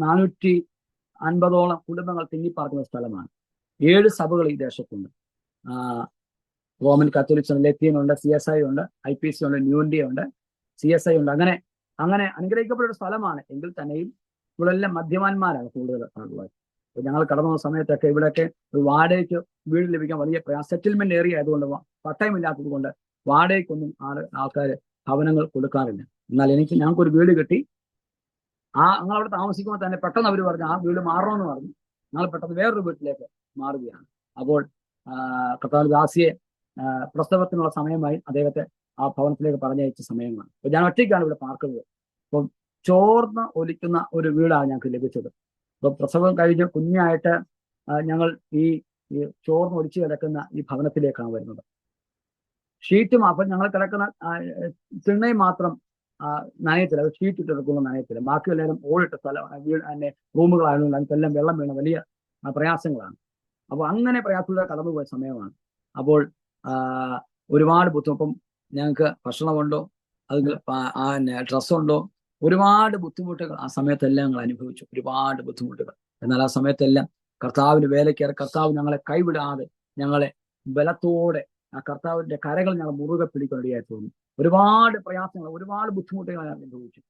450ഓളം കുടുംബങ്ങൾ തിങ്ങിപ്പാർക്കുന്ന സ്ഥലമാണ്. 7 സഭകൾ ഈ ദേശത്തുണ്ട്. റോമൻ കത്തോലിക്സ് ഉണ്ട്, ലത്തീൻ ഉണ്ട്, CSI ഉണ്ട്, IPC ഉണ്ട്, ന്യൂൻഡി ഉണ്ട്, CSI ഉണ്ട്. അങ്ങനെ അനുഗ്രഹിക്കപ്പെട്ട ഒരു സ്ഥലമാണ്. എങ്കിൽ തന്നെയും ഇവിടെ എല്ലാം മദ്യപാന്മാരാണ് കൂടുതൽ ആളുകൾ. ഞങ്ങൾ കടന്നു പോകുന്ന സമയത്തൊക്കെ ഇവിടെയൊക്കെ ഒരു വാടകയ്ക്ക് വീട് ലഭിക്കാൻ വലിയ സെറ്റിൽമെന്റ് ഏരിയ ആയതുകൊണ്ട്, പട്ടയമില്ലാത്തത് കൊണ്ട് വാടകയ്ക്കൊന്നും ആൾക്കാർ ഭവനങ്ങൾ കൊടുക്കാറില്ല. എന്നാൽ ഞങ്ങൾക്കൊരു വീട് കിട്ടി. ഞങ്ങളവിടെ താമസിക്കുമ്പോൾ തന്നെ പെട്ടെന്ന് അവർ പറഞ്ഞു ആ വീട് മാറണമെന്ന് പറഞ്ഞു. ഞങ്ങൾ പെട്ടെന്ന് വേറൊരു വീട്ടിലേക്ക് മാറുകയാണ്. അപ്പോൾ കർത്താവ് ദാസിയെ പ്രസവത്തിനുള്ള സമയമായി അദ്ദേഹത്തെ ആ ഭവനത്തിലേക്ക് പറഞ്ഞയച്ച സമയമാണ്. അപ്പൊ ഞാൻ ഒറ്റയ്ക്കാണ് ഇവിടെ പാർക്കുന്നത്. അപ്പം ചോർന്ന് ഒലിക്കുന്ന ഒരു വീടാണ് ഞങ്ങൾക്ക് ലഭിച്ചത്. അപ്പൊ പ്രസവം കഴിഞ്ഞ് കുഞ്ഞായിട്ട് ഞങ്ങൾ ഈ ചോർന്ന് ഒലിച്ചു കിടക്കുന്ന ഈ ഭവനത്തിലേക്കാണ് വരുന്നത്. ഷീറ്റും അപ്പം ഞങ്ങൾ കിടക്കുന്ന തിണ്ണയും മാത്രം നനയത്തില്ല, അത് ഷീറ്റ് ഇട്ടെടുക്കുന്ന നനയത്തില്ല. ബാക്കി എല്ലാവരും ഓടിട്ട സ്ഥലം തന്നെ റൂമുകളായതുകൊണ്ട് അതിനെല്ലാം വെള്ളം വീണ വലിയ പ്രയാസങ്ങളാണ്. അപ്പോൾ അങ്ങനെ പ്രയാസത്തിലൂടെ കടന്നുപോയ സമയമാണ്. അപ്പോൾ ഒരുപാട് ബുദ്ധിമുട്ടും, ഞങ്ങൾക്ക് ഭക്ഷണമുണ്ടോ, അത് ഡ്രസ്സുണ്ടോ, ഒരുപാട് ബുദ്ധിമുട്ടുകൾ ആ സമയത്തെല്ലാം ഞങ്ങൾ അനുഭവിച്ചു. ഒരുപാട് ബുദ്ധിമുട്ടുകൾ. എന്നാൽ ആ സമയത്തെല്ലാം കർത്താവിന് വേലയ്ക്കേറെ കർത്താവ് ഞങ്ങളെ കൈവിടാതെ ഞങ്ങളെ ബലത്തോടെ ആ കർത്താവിന്റെ കരകൾ ഞങ്ങൾ മുറുകെ പിടിക്കൊണ്ടിയായി തോന്നി. ഒരുപാട് പ്രയാസങ്ങൾ, ഒരുപാട് ബുദ്ധിമുട്ടുകൾ ഞാൻ അനുഭവിച്ചു.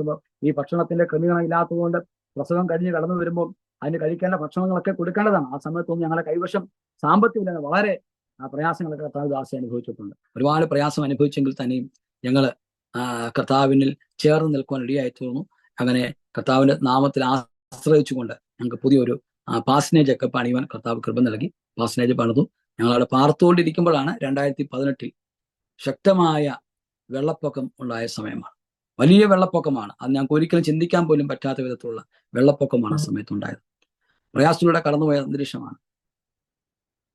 അപ്പോൾ ഈ ഭക്ഷണത്തിന്റെ ക്രമീകരണം ഇല്ലാത്തതുകൊണ്ട് പ്രസവം കഴിഞ്ഞ് കടന്നു വരുമ്പോൾ അതിന് കഴിക്കേണ്ട ഭക്ഷണങ്ങളൊക്കെ കൊടുക്കേണ്ടതാണ്. ആ സമയത്തൊന്നും ഞങ്ങളുടെ കൈവശം സാമ്പത്തികമില്ല. വളരെ പ്രയാസങ്ങളൊക്കെ കർത്താവ് ദാസി അനുഭവിച്ചിട്ടുണ്ട്. ഒരുപാട് പ്രയാസം അനുഭവിച്ചെങ്കിൽ തന്നെയും ഞങ്ങൾ കർത്താവിനിൽ ചേർന്ന് നിൽക്കുവാൻ ഇടയായി തീർന്നു. അങ്ങനെ കർത്താവിന്റെ നാമത്തിൽ ആശ്രയിച്ചുകൊണ്ട് ഞങ്ങൾക്ക് പുതിയൊരു പാസനേജ് ഒക്കെ പണിയുവാൻ കർത്താവ് കൃപ നൽകി. പാസനേജ് പണിതു. ഞങ്ങളവിടെ പാർത്തുകൊണ്ടിരിക്കുമ്പോഴാണ് 2018 ശക്തമായ വെള്ളപ്പൊക്കം ഉണ്ടായ സമയമാണ്. വലിയ വെള്ളപ്പൊക്കമാണ്. അത് ഞങ്ങൾക്ക് ഒരിക്കലും ചിന്തിക്കാൻ പോലും പറ്റാത്ത വിധത്തിലുള്ള വെള്ളപ്പൊക്കമാണ് ആ സമയത്തുണ്ടായത്. പ്രയാസത്തിലൂടെ കടന്നുപോയ അന്തരീക്ഷമാണ്.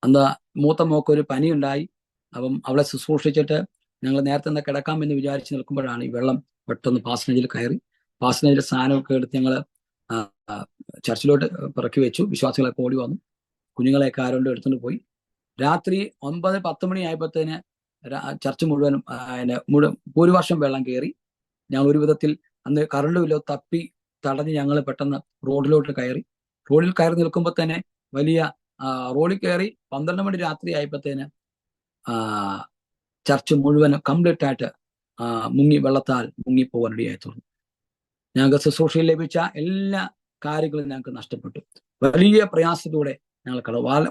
അന്ന് മൂത്ത മോക്ക് ഒരു പനി ഉണ്ടായി. അപ്പം അവളെ ശുശ്രൂഷിച്ചിട്ട് ഞങ്ങൾ നേരത്തെ തന്നെ കിടക്കാമെന്ന് വിചാരിച്ച് നിൽക്കുമ്പോഴാണ് ഈ വെള്ളം പെട്ടെന്ന് പാസനേജിൽ കയറി. പാസനേജിൽ സാധനമൊക്കെ എടുത്ത് ഞങ്ങൾ ചർച്ചിലോട്ട് പിറക്കി വെച്ചു. വിശ്വാസികളൊക്കെ ഓടി വന്നു, കുഞ്ഞുങ്ങളെയൊക്കെ ആരോണ്ട് എടുത്തുകൊണ്ട് പോയി. രാത്രി 9-10 മണി ആയപ്പോഴത്തേന് ചർച്ച് മുഴുവനും ഭൂരിപക്ഷം വെള്ളം കയറി. ഞങ്ങൾ ഒരു വിധത്തിൽ അന്ന് കറണ്ടുമില്ലോ തപ്പി തടഞ്ഞ് ഞങ്ങൾ പെട്ടെന്ന് റോഡിലോട്ട് കയറി. റോഡിൽ കയറി നിൽക്കുമ്പോൾ തന്നെ വലിയ റോഡിൽ കയറി 12 മണി രാത്രി ആയപ്പോഴത്തേന് ചർച്ച് മുഴുവനും കംപ്ലീറ്റ് ആയിട്ട് വെള്ളത്താൽ മുങ്ങിപ്പോകാൻ ഇടയായി തീർന്നു. ഞങ്ങൾക്ക് ശുശ്രൂഷയിൽ ലഭിച്ച എല്ലാ കാര്യങ്ങളും ഞങ്ങൾക്ക് നഷ്ടപ്പെട്ടു. വലിയ പ്രയാസത്തിലൂടെ ഞങ്ങൾ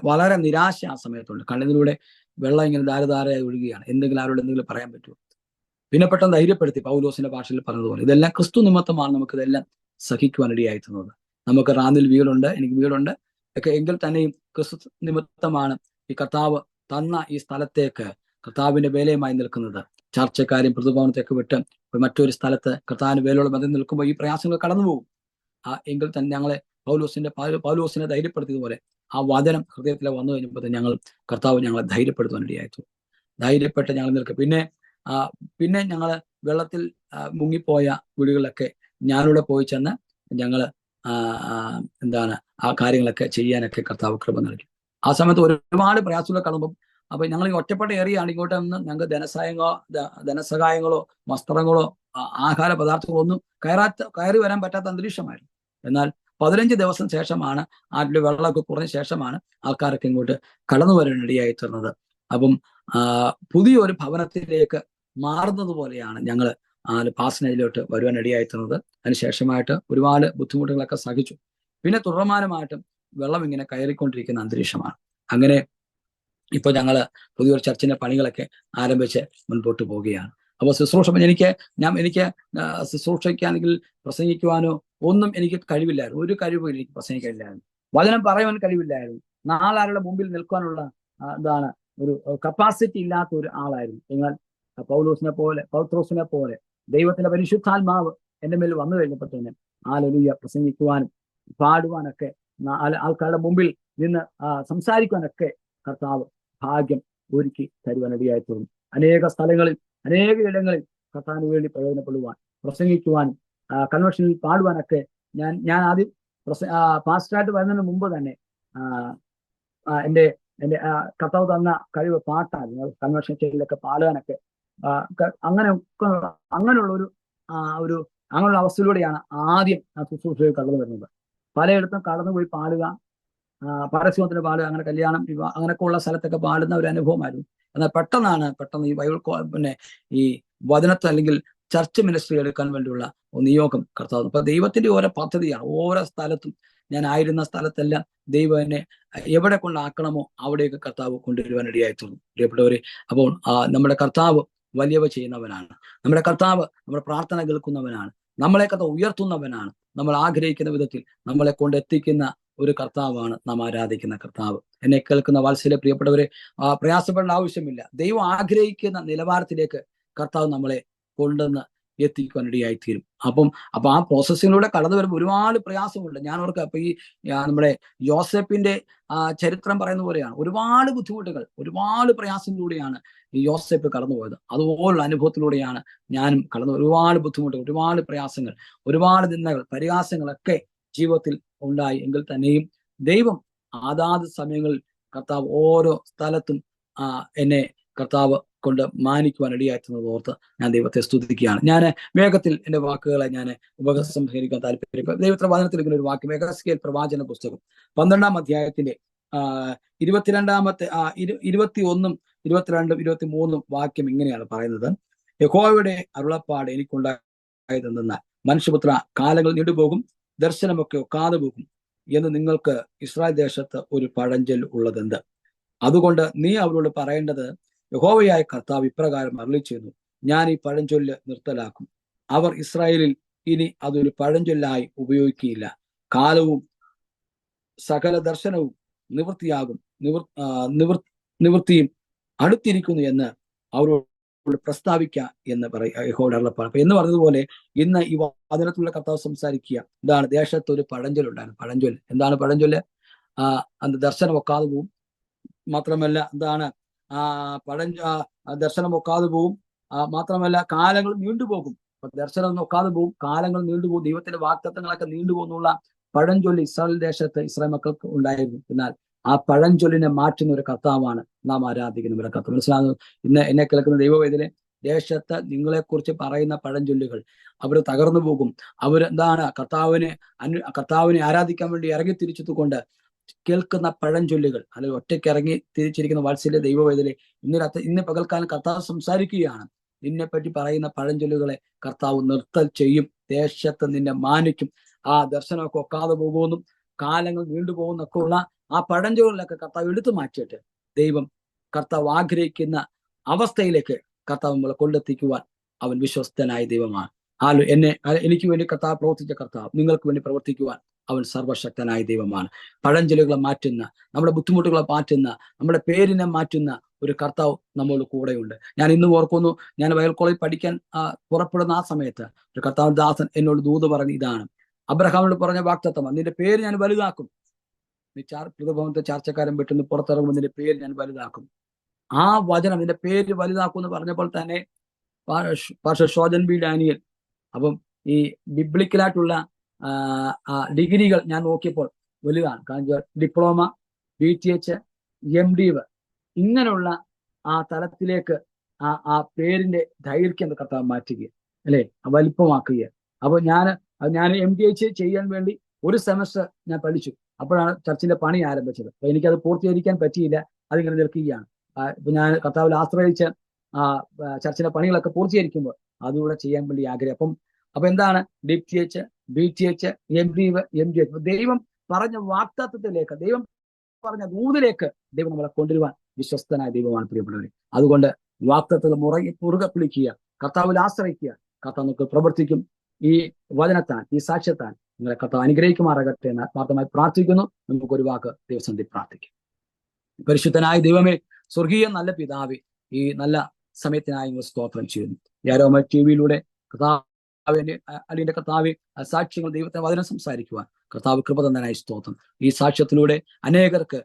വളരെ നിരാശ ആ സമയത്തുണ്ട്. കണ്ണിലൂടെ വെള്ളം ഇങ്ങനെ ധാരധാരയായി ഒഴുകുകയാണ്. ആരോട് എന്തെങ്കിലും പറയാൻ പറ്റുമോ? പിന്നെ പെട്ടെന്ന് ധൈര്യപ്പെടുത്തി പൗലോസിന്റെ ഭാഷയിൽ പറഞ്ഞതുപോലെ ഇതെല്ലാം ക്രിസ്തു നിമിത്തമാണ് നമുക്ക് ഇതെല്ലാം സഹിക്കുവാൻ ഇടയായിട്ടുള്ളത്. നമുക്ക് റാന്നിൽ വീടുണ്ട്, എനിക്ക് വീടുണ്ട് ഒക്കെ, എങ്കിൽ തന്നെയും ക്രിസ്തു നിമിത്തമാണ് ഈ കർത്താവ് തന്ന ഈ സ്ഥലത്തേക്ക് കർത്താവിന്റെ വേലയുമായി നിൽക്കുന്നത്. ചർച്ചക്കാരും പ്രതിഭവനത്തെയൊക്കെ വിട്ട് മറ്റൊരു സ്ഥലത്ത് കർത്താവിന്റെ വേലയോട് ബന്ധം നിൽക്കുമ്പോൾ ഈ പ്രയാസങ്ങൾ കടന്നു പോകും. എങ്കിൽ തന്നെ ഞങ്ങളെ പൗലോസിനെ ധൈര്യപ്പെടുത്തിയതുപോലെ ആ വചനം ഹൃദയത്തിൽ വന്നു കഴിഞ്ഞപ്പോൾ ഞങ്ങൾ കർത്താവ് ഞങ്ങളെ ധൈര്യപ്പെടുത്താൻ ഇടയായിട്ടു. ധൈര്യപ്പെട്ട് ഞങ്ങൾ നിൽക്കുക. പിന്നെ ഞങ്ങൾ വെള്ളത്തിൽ മുങ്ങിപ്പോയ വീടുകളിലൊക്കെ ഞാനിവിടെ പോയി ചെന്ന് ഞങ്ങൾ ആ കാര്യങ്ങളൊക്കെ ചെയ്യാനൊക്കെ കർത്താവ് കൃപ നൽകി. ആ സമയത്ത് ഒരുപാട് പ്രയാസങ്ങൾ കാണുമ്പോൾ അപ്പൊ ഞങ്ങൾ ഈ ഒറ്റപ്പെട്ട ഏറിയാണ്. ഇങ്ങോട്ട് നിന്ന് ഞങ്ങൾക്ക് ധനസഹായങ്ങളോ വസ്ത്രങ്ങളോ ആഹാര പദാർത്ഥങ്ങളോ ഒന്നും കയറി വരാൻ പറ്റാത്ത അന്തരീക്ഷമായിരുന്നു. എന്നാൽ 15 ദിവസം ശേഷമാണ്, ആറ്റിലെ വെള്ളമൊക്കെ കുറഞ്ഞ ശേഷമാണ് ആൾക്കാരൊക്കെ ഇങ്ങോട്ട് കടന്നു വരാനിടയായി തീർന്നത്. അപ്പം പുതിയൊരു ഭവനത്തിലേക്ക് മാറുന്നത് പോലെയാണ് ഞങ്ങൾ പാസനേജിലോട്ട് വരുവാൻ ഇടയായിത്തീർന്നത്. അതിനുശേഷമായിട്ട് ഒരുപാട് ബുദ്ധിമുട്ടുകളൊക്കെ സഹിച്ചു. പിന്നെ തുടർമാനമായിട്ടും വെള്ളം ഇങ്ങനെ കയറിക്കൊണ്ടിരിക്കുന്ന അന്തരീക്ഷമാണ്. അങ്ങനെ ഇപ്പോൾ ഞങ്ങൾ പുതിയൊരു ചർച്ചിന്റെ പണികളൊക്കെ ആരംഭിച്ച് മുൻപോട്ട് പോവുകയാണ്. അപ്പോൾ ശുശ്രൂഷ എനിക്ക് ശുശ്രൂഷയ്ക്കാണെങ്കിൽ പ്രസംഗിക്കുവാനോ ഒന്നും എനിക്ക് കഴിവില്ലായിരുന്നു. ഒരു കഴിവും എനിക്ക് പ്രസംഗിക്കാനില്ലായിരുന്നു. വചനം പറയുവാൻ കഴിവില്ലായിരുന്നു. നാലാരുടെ മുമ്പിൽ നിൽക്കാനുള്ള ഒരു കപ്പാസിറ്റി ഇല്ലാത്ത ഒരു ആളായിരുന്നു. എന്നാൽ പൗത്രോസിനെ പോലെ ദൈവത്തിന്റെ പരിശുദ്ധാത്മാവ് എൻ്റെ മേൽ വന്നു കഴിഞ്ഞപ്പോൾ തന്നെ ഹല്ലേലൂയ പ്രസംഗിക്കുവാനും പാടുവാനൊക്കെ ആൾക്കാരുടെ മുമ്പിൽ നിന്ന് സംസാരിക്കുവാനൊക്കെ കർത്താവ് ഭാഗ്യം ഒരുക്കി തരുവാനിടയായി തീർന്നു. അനേക സ്ഥലങ്ങളിൽ അനേക ഇടങ്ങളിൽ കർത്താവിന് വേണ്ടി പ്രയോജനപ്പെടുവാൻ, പ്രസംഗിക്കുവാനും കൺവെൻഷനിൽ പാടുവാനൊക്കെ ഞാൻ ആദ്യം പാസ്റ്ററായിട്ട് വരുന്നതിന് മുമ്പ് തന്നെ എൻ്റെ കർത്താവ് തന്ന കഴിവ് പാട്ടാണ്. കൺവെൻഷൻ സ്റ്റേജിലൊക്കെ പാടാനൊക്കെ അങ്ങനെയുള്ള അവസ്ഥയിലൂടെയാണ് ആദ്യം ആ ശുശ്രൂഷയിൽ കടന്നു വരുന്നത്. പലയിടത്തും കടന്നുപോയി പാടുക, പരസ്യത്തിന് പാടുക, അങ്ങനെ കല്യാണം, വിവാഹം അങ്ങനെയൊക്കെ ഉള്ള സ്ഥലത്തൊക്കെ പാടുന്ന ഒരു അനുഭവമായിരുന്നു. എന്നാൽ പെട്ടെന്ന് ഈ ബൈബിൾ ഈ വചനത്തെ അല്ലെങ്കിൽ ചർച്ച് മിനിസ്ട്രി എടുക്കാൻ വേണ്ടിയുള്ള നിയോഗം കർത്താവ്. അപ്പൊ ദൈവത്തിന്റെ ഓരോ പദ്ധതിയാണ്. ഓരോ സ്ഥലത്തും ഞാൻ ആയിരുന്ന സ്ഥലത്തെല്ലാം ദൈവം എന്നെ എവിടെ കൊണ്ടാക്കണമോ അവിടേക്ക് കർത്താവ് കൊണ്ടുവരുവാനിടയായി തീർന്നു. പ്രിയപ്പെട്ടവരെ, അപ്പോൾ നമ്മുടെ കർത്താവ് വലിയവ ചെയ്യുന്നവനാണ്. നമ്മുടെ കർത്താവ് നമ്മുടെ പ്രാർത്ഥന കേൾക്കുന്നവനാണ്. നമ്മളെ കർത്താവ് ഉയർത്തുന്നവനാണ്. നമ്മൾ ആഗ്രഹിക്കുന്ന വിധത്തിൽ നമ്മളെ കൊണ്ട് എത്തിക്കുന്ന ഒരു കർത്താവാണ് നാം ആരാധിക്കുന്ന കർത്താവ്. എന്നെ കേൾക്കുന്ന വാത്സല്യ പ്രിയപ്പെട്ടവരെ, പ്രയാസപ്പെടേണ്ട ആവശ്യമില്ല. ദൈവം ആഗ്രഹിക്കുന്ന നിലവാരത്തിലേക്ക് കർത്താവ് നമ്മളെ കൊണ്ടുവന്ന് എത്തിക്കാനിടയായിത്തീരും. അപ്പൊ ആ പ്രോസസ്സിലൂടെ കടന്നു വരുമ്പോൾ ഒരുപാട് പ്രയാസമുണ്ട്. ഞാൻ ഓർക്കുക, അപ്പൊ ഈ നമ്മുടെ യോസേപ്പിന്റെ ചരിത്രം പറയുന്ന പോലെയാണ്. ഒരുപാട് ബുദ്ധിമുട്ടുകൾ, ഒരുപാട് പ്രയാസങ്ങളിലൂടെയാണ് ഈ യോസേപ്പ് കടന്നുപോയത്. അതുപോലുള്ള അനുഭവത്തിലൂടെയാണ് ഞാനും കടന്നു. ഒരുപാട് ബുദ്ധിമുട്ടുകൾ, ഒരുപാട് പ്രയാസങ്ങൾ, ഒരുപാട് നിന്ദകൾ, പരിഹാസങ്ങളൊക്കെ ജീവിതത്തിൽ ഉണ്ടായി. എങ്കിൽ തന്നെയും ദൈവം അതാത് സമയങ്ങളിൽ കർത്താവ് ഓരോ സ്ഥലത്തും എന്നെ കർത്താവ് കൊണ്ട് മാനിക്കുവാൻ ഇടയായിട്ടുള്ളത് ഓർത്ത് ഞാൻ ദൈവത്തെ സ്തുതിക്കുകയാണ്. ഞാൻ വേഗത്തിൽ എൻ്റെ വാക്കുകളെ ഞാൻ ഉപസംഹരിക്കാൻ താല്പര്യം. ദൈവത്തിന്റെ വചനത്തിൽ ഇങ്ങനെ ഒരു വാക്യം, യെഹെസ്കേൽ പ്രവാചന പുസ്തകം 12-ാം അധ്യായത്തിന്റെ 21, 22, 23 വാക്യം ഇങ്ങനെയാണ് പറയുന്നത്. യഹോവയുടെ അരുളപ്പാട് എനിക്കുണ്ടായതെന്നാൽ, മനുഷ്യപുത്ര, കാലങ്ങൾ നീണ്ടുപോകും, ദർശനമൊക്കെ ഒക്കാതെ പോകും എന്ന് നിങ്ങൾക്ക് ഇസ്രായേൽ ദേശത്ത് ഒരു പഴഞ്ചൊല്ല് ഉള്ളതെന്ത്? അതുകൊണ്ട് നീ അവരോട് പറയേണ്ടത്, യഹോവയായ കർത്താവ് ഇപ്രകാരം അരുളിച്ചെയ്യുന്നു, ഞാൻ ഈ പഴഞ്ചൊല്ല് നിർത്തലാക്കും. അവർ ഇസ്രായേലിൽ ഇനി അതൊരു പഴഞ്ചൊല്ലായി ഉപയോഗിക്കുകയില്ല. കാലവും സകല ദർശനവും നിവൃത്തിയാകും, നിവൃത്തിയും അടുത്തിരിക്കുന്നു എന്ന് അവരോട് പ്രസ്താവിക്കുക എന്ന് യഹോവയുടെ അരുളപ്പാട്. എന്ന് പറഞ്ഞതുപോലെ ഇന്ന് ഈ വചനത്തിലുള്ള കർത്താവ് സംസാരിക്കുക. എന്താണ്? ദേശത്ത് ഒരു പഴഞ്ചൊല്ലുണ്ടായിരുന്നു. പഴഞ്ചൊല്ല് എന്താണ്? പഴഞ്ചൊല്ല് ദർശനം ഒക്കാതെ പോവും. മാത്രമല്ല ദർശനം ഒക്കാതെ പോകും. മാത്രമല്ല കാലങ്ങൾ നീണ്ടുപോകും. ദർശനം നോക്കാതെ പോകും, കാലങ്ങൾ നീണ്ടുപോകും, ദൈവത്തിന്റെ വാഗ്ദത്തങ്ങളൊക്കെ നീണ്ടുപോകുന്നുള്ള പഴഞ്ചൊല്ല് ഇസ്രായേൽ ദേശത്ത് ഇസ്രായേൽ മക്കൾക്ക് ഉണ്ടായിരുന്നു. എന്നാൽ ആ പഴഞ്ചൊല്ലിനെ മാറ്റുന്ന ഒരു കർത്താവാണ് നാം ആരാധിക്കുന്ന ഒരു കർത്താവ്. മനസ്സിലാകുന്നു? ഇന്ന് എന്നെ കേൾക്കുന്ന ദൈവവേദന, ദേശത്ത് നിങ്ങളെക്കുറിച്ച് പറയുന്ന പഴഞ്ചൊല്ലുകൾ അവർ തകർന്നു പോകും. അവരെന്താണ് കർത്താവിനെ ആരാധിക്കാൻ വേണ്ടി ഇറങ്ങി തിരിച്ചതുകൊണ്ട് കേൾക്കുന്ന പഴഞ്ചൊല്ലുകൾ, അല്ലെങ്കിൽ ഒറ്റയ്ക്ക് ഇറങ്ങി തിരിച്ചിരിക്കുന്ന വാത്സല്യ ദൈവവേദന, ഇന്ന് പകൽക്കാലം കർത്താവ് സംസാരിക്കുകയാണ്. നിന്നെപ്പറ്റി പറയുന്ന പഴഞ്ചൊല്ലുകളെ കർത്താവ് നിർത്തൽ ചെയ്യും. ദേശത്ത് നിന്നെ മാനിക്കും. ആ ദർശനമൊക്കെ ഒക്കാതെ പോകുമെന്നും കാലങ്ങൾ നീണ്ടുപോകുന്നൊക്കെ ഉള്ള ആ പഴഞ്ചൊല്ലുകളൊക്കെ കർത്താവ് എടുത്തു മാറ്റിയിട്ട് കർത്താവ് ആഗ്രഹിക്കുന്ന അവസ്ഥയിലേക്ക് കർത്താവ് നമ്മളെ കൊണ്ടെത്തിക്കുവാൻ അവൻ വിശ്വസ്തനായ ദൈവമാണ്. എനിക്ക് വേണ്ടി കർത്താവ് പ്രവർത്തിച്ച കർത്താവ് നിങ്ങൾക്ക് വേണ്ടി പ്രവർത്തിക്കുവാൻ അവൻ സർവശക്തനായ ദൈവമാണ്. പഴഞ്ചൊല്ലുകളെ മാറ്റുന്ന, നമ്മുടെ ബുദ്ധിമുട്ടുകളെ മാറ്റുന്ന, നമ്മുടെ പേരിനെ മാറ്റുന്ന ഒരു കർത്താവ് നമ്മളുടെ കൂടെയുണ്ട്. ഞാൻ ഇന്ന് ഓർക്കുന്നു, ഞാൻ ബൈബിൾ കോളേജിൽ പഠിക്കാൻ പുറപ്പെടുന്ന ആ സമയത്ത് ഒരു കർത്താവ് ദാസൻ എന്നോട് ദൂത് പറഞ്ഞ് ഇതാണ്, അബ്രഹാമിനോട് പറഞ്ഞ വാഗ്ദത്തമാണ്, നിന്റെ പേര് ഞാൻ വലുതാക്കും. നീ പ്രതിഭവനത്തെ ചാർച്ചക്കാരൻ പെട്ടെന്ന് പുറത്തിറങ്ങുമ്പോൾ നിന്റെ പേര് ഞാൻ വലുതാക്കും. ആ വചനം, നിന്റെ പേര് വലുതാക്കും എന്ന് പറഞ്ഞപ്പോൾ തന്നെ ഷോജൻ ബി ഡാനിയൽ, അപ്പം ഈ ബിബ്ലിക്കലായിട്ടുള്ള ഡിഗ്രികൾ ഞാൻ നോക്കിയപ്പോൾ വലുതാണ്. കാരണം ഡിപ്ലോമ, BTH, MDiv ഇങ്ങനെയുള്ള ആ തലത്തിലേക്ക് ആ പേരിന്റെ ദൈർഘ്യം കർത്താവ് മാറ്റുക, അല്ലെ, വലിപ്പമാക്കുക. അപ്പൊ ഞാൻ MDH ചെയ്യാൻ വേണ്ടി ഒരു സെമസ്റ്റർ ഞാൻ പഠിച്ചു. അപ്പോഴാണ് ചർച്ചിന്റെ പണി ആരംഭിച്ചത്. അപ്പൊ എനിക്കത് പൂർത്തീകരിക്കാൻ പറ്റിയില്ല, അതിങ്ങനെ നിൽക്കുകയാണ്. ഇപ്പൊ ഞാൻ കർത്താവിൽ ആശ്രയിച്ച് ചർച്ചിന്റെ പണികളൊക്കെ പൂർത്തീകരിക്കുമ്പോൾ അതുകൂടെ ചെയ്യാൻ വേണ്ടി ആഗ്രഹം. അപ്പൊ എന്താണ് DTH, BTH, MDiv, MDH? ദൈവം പറഞ്ഞ വാഗ്ദത്തത്തിലേക്ക്, ദൈവം പറഞ്ഞ ദൂതിലേക്ക് ദൈവം നമ്മളെ കൊണ്ടുവരുവാൻ വിശ്വസ്തനായ ദൈവമാണ് പ്രിയപ്പെട്ടവരെ. അതുകൊണ്ട് വാഗ്ദത്തങ്ങൾ മുറുകെ പിടിക്കുക, കർത്താവിൽ ആശ്രയിക്കുക. കർത്താവ് നമുക്ക് പ്രവർത്തിക്കും. ഈ വചനത്താൽ, ഈ സാക്ഷ്യത്താൽ നിങ്ങളെ കർത്താവ് അനുഗ്രഹിക്കുമാറാകട്ടെ എന്ന് ആത്മാർത്ഥമായി പ്രാർത്ഥിക്കുന്നു. നമുക്കൊരു വാക്ക് ദൈവസന്നിധി പ്രാർത്ഥിക്കും. പരിശുദ്ധനായ ദൈവമേ, സ്വർഗീയ നല്ല പിതാവേ, ഈ നല്ല സമയത്തിനായി നിങ്ങൾ സ്തോത്രം ചെയ്യുന്നു. യാരോമ TV-യിലൂടെ അലിന്റെ കർത്താവ് സാക്ഷ്യങ്ങൾ ദൈവത്തിന്റെ വചനം സംസാരിക്കുവാൻ കർത്താവ് കൃപ തന്നതിനായി സ്തോത്രം. ഈ സാക്ഷ്യത്തിലൂടെ അനേകർക്ക്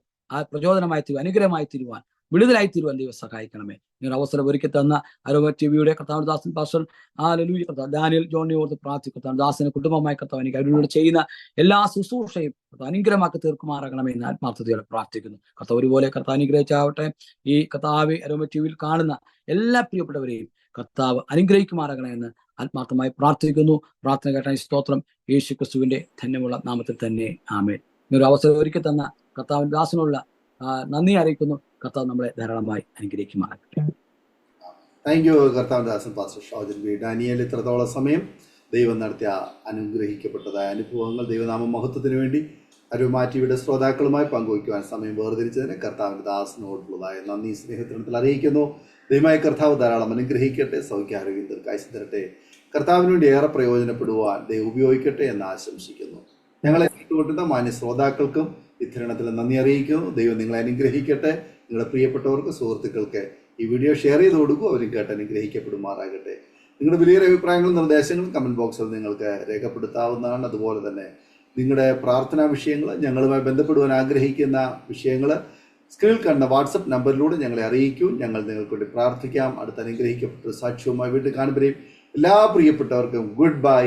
പ്രചോദനമായി തീരുവാൻ, അനുഗ്രഹമായി തീരുവാൻ, വിടുതലായി തീരുവാൻ ദൈവം സഹായിക്കണമേ. നിങ്ങൾ അവസരം ഒരുക്കി തന്ന അരോമ TV-യുടെ കർത്താവ് ദാസൻ പാസ്റ്റർ കർത്താവ് ഡാനിയൽ ജോണിനെ ഓർത്ത് പ്രാർത്ഥിക്കും. കർത്താവ് ദാസന് കുടുംബമായി കർത്താവ് എനിക്ക് അവരിലൂടെ ചെയ്യുന്ന എല്ലാ ശുശ്രൂഷയും അനുഗ്രഹമാക്കി തീർക്കുമാറാകണമേ എന്ന് ആത്മാർത്ഥതയോടെ പ്രാർത്ഥിക്കുന്നു. കർത്താവ് ഒരുപോലെ കർത്താവ് അനുഗ്രഹിച്ചാവട്ടെ. ഈ കർത്താവ് അരോമ TV-യിൽ കാണുന്ന എല്ലാ പ്രിയപ്പെട്ടവരെയും കർത്താവ് അനുഗ്രഹിക്കുമാറാകണമെന്ന് ആത്മാർത്ഥമായി പ്രാർത്ഥിക്കുന്നു. പ്രാർത്ഥന കേട്ടായി സ്തോത്രം. യേശു ക്രിസ്തുവിന്റെ ധന്യമുള്ള നാമത്തിൽ തന്നെ ആമേൻ. ഒരു അവസരം ഒരുക്കി തന്ന കർത്താവിന്റെ ദാസനുള്ള നന്ദി അറിയിക്കുന്നു. കർത്താവ് നമ്മളെ ധാരാളമായി അനുഗ്രഹിക്കുമാറാകട്ടെ. താങ്ക് യു കർത്താവിന്റെ ദാസൻ പാസ്റ്റർ ഷോജൻ ബി ഡാനിയേൽ. ഇത്രത്തോളം സമയം ദൈവം നടത്തിയ അനുഗ്രഹിക്കപ്പെട്ടതായ അനുഭവങ്ങൾ ദൈവനാമ മഹത്വത്തിന് വേണ്ടി അരോമ TV-യുടെ ശ്രോതാക്കളുമായി പങ്കുവയ്ക്കുവാൻ സമയം വേർതിരിച്ചതിന് കർത്താവിന്റെ ദാസനോടുള്ളതായ നന്ദി സ്നേഹത്തിനത്തിൽ അറിയിക്കുന്നു. ദൈവമായ കർത്താവ് ധാരാളം അനുഗ്രഹിക്കട്ടെ, സൗഖ്യാരോഗ്യം ദീർഘായുസ്സ് തരട്ടെ, കർത്താവിന് വേണ്ടി ഏറെ പ്രയോജനപ്പെടുവാൻ ദൈവം ഉപയോഗിക്കട്ടെ എന്ന് ആശംസിക്കുന്നു. ഞങ്ങളെ കേട്ടുകൊണ്ടുന്ന മാന്യ ശ്രോതാക്കൾക്കും ഇത്തരണത്തിൽ നന്ദി അറിയിക്കുന്നു. ദൈവം നിങ്ങളെ അനുഗ്രഹിക്കട്ടെ. നിങ്ങളുടെ പ്രിയപ്പെട്ടവർക്ക്, സുഹൃത്തുക്കൾക്ക് ഈ വീഡിയോ ഷെയർ ചെയ്ത് കൊടുക്കും. അവരും കേട്ട് അനുഗ്രഹിക്കപ്പെടുമാറാകട്ടെ. നിങ്ങളുടെ വലിയൊരു അഭിപ്രായങ്ങളും നിർദ്ദേശങ്ങളും കമൻറ്റ് ബോക്സിൽ നിങ്ങൾക്ക് രേഖപ്പെടുത്താവുന്നതാണ്. അതുപോലെ തന്നെ നിങ്ങളുടെ പ്രാർത്ഥനാ വിഷയങ്ങൾ, ഞങ്ങളുമായി ബന്ധപ്പെടുവാൻ ആഗ്രഹിക്കുന്ന വിഷയങ്ങൾ സ്ക്രീനിൽ കണ്ട വാട്സപ്പ് നമ്പറിലൂടെ ഞങ്ങളെ അറിയിക്കൂ. ഞങ്ങൾ നിങ്ങൾക്ക് വേണ്ടി പ്രാർത്ഥിക്കാം. അടുത്ത അനുഗ്രഹിക്കപ്പെട്ട സാക്ഷ്യവുമായി വീണ്ടും കാണുമ്പോഴേയും എല്ലാ പ്രിയപ്പെട്ടവർക്കും good bye.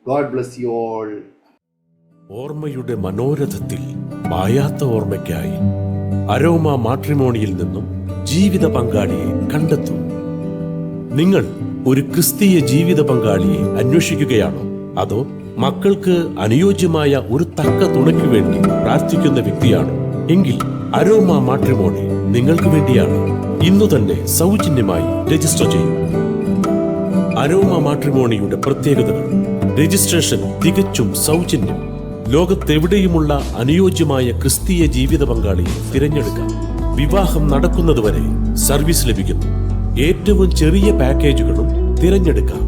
God bless you all. ഓർമ്മയുടെ മനോരഥത്തിൽ മായാത്ത ഓർമ്മയ്ക്കായി അരോമ മാട്രിമോണിയിൽ നിന്നും ജീവിത പങ്കാളിയെ കണ്ടെത്തൂ. നിങ്ങൾ ഒരു ക്രിസ്തീയ ജീവിത പങ്കാളിയെ അന്വേഷിക്കുകയാണോ? അതോ മക്കൾക്ക് അനുയോജ്യമായ ഒരു തക്ക തുണയ്ക്കു വേണ്ടി പ്രാർത്ഥിക്കുന്ന വ്യക്തിയാണോ? എങ്കിൽ അരോമ മാട്രിമോണി നിങ്ങൾക്ക് വേണ്ടിയാണ്. ഇന്നു തന്നെ സൗജന്യമായി രജിസ്റ്റർ ചെയ്യൂ. അരോമ മാട്രിമോണിയുടെ പ്രത്യേകതകൾ: രജിസ്ട്രേഷൻ തികച്ചും സൗജന്യം. ലോകത്തെവിടെയുമുള്ള അനുയോജ്യമായ ക്രിസ്തീയ ജീവിത പങ്കാളിയെ തിരഞ്ഞെടുക്കാം. വിവാഹം നടക്കുന്നതുവരെ സർവീസ് ലഭിക്കുന്നു. ഏറ്റവും ചെറിയ പാക്കേജുകളും തിരഞ്ഞെടുക്കാം.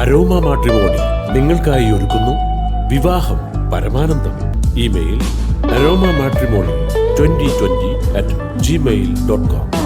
അരോമ മാട്രിമോണി നിങ്ങൾക്കായി ഒരുക്കുന്നു വിവാഹം പരമാനന്ദം. Email aroma matrimony2020@gmail.com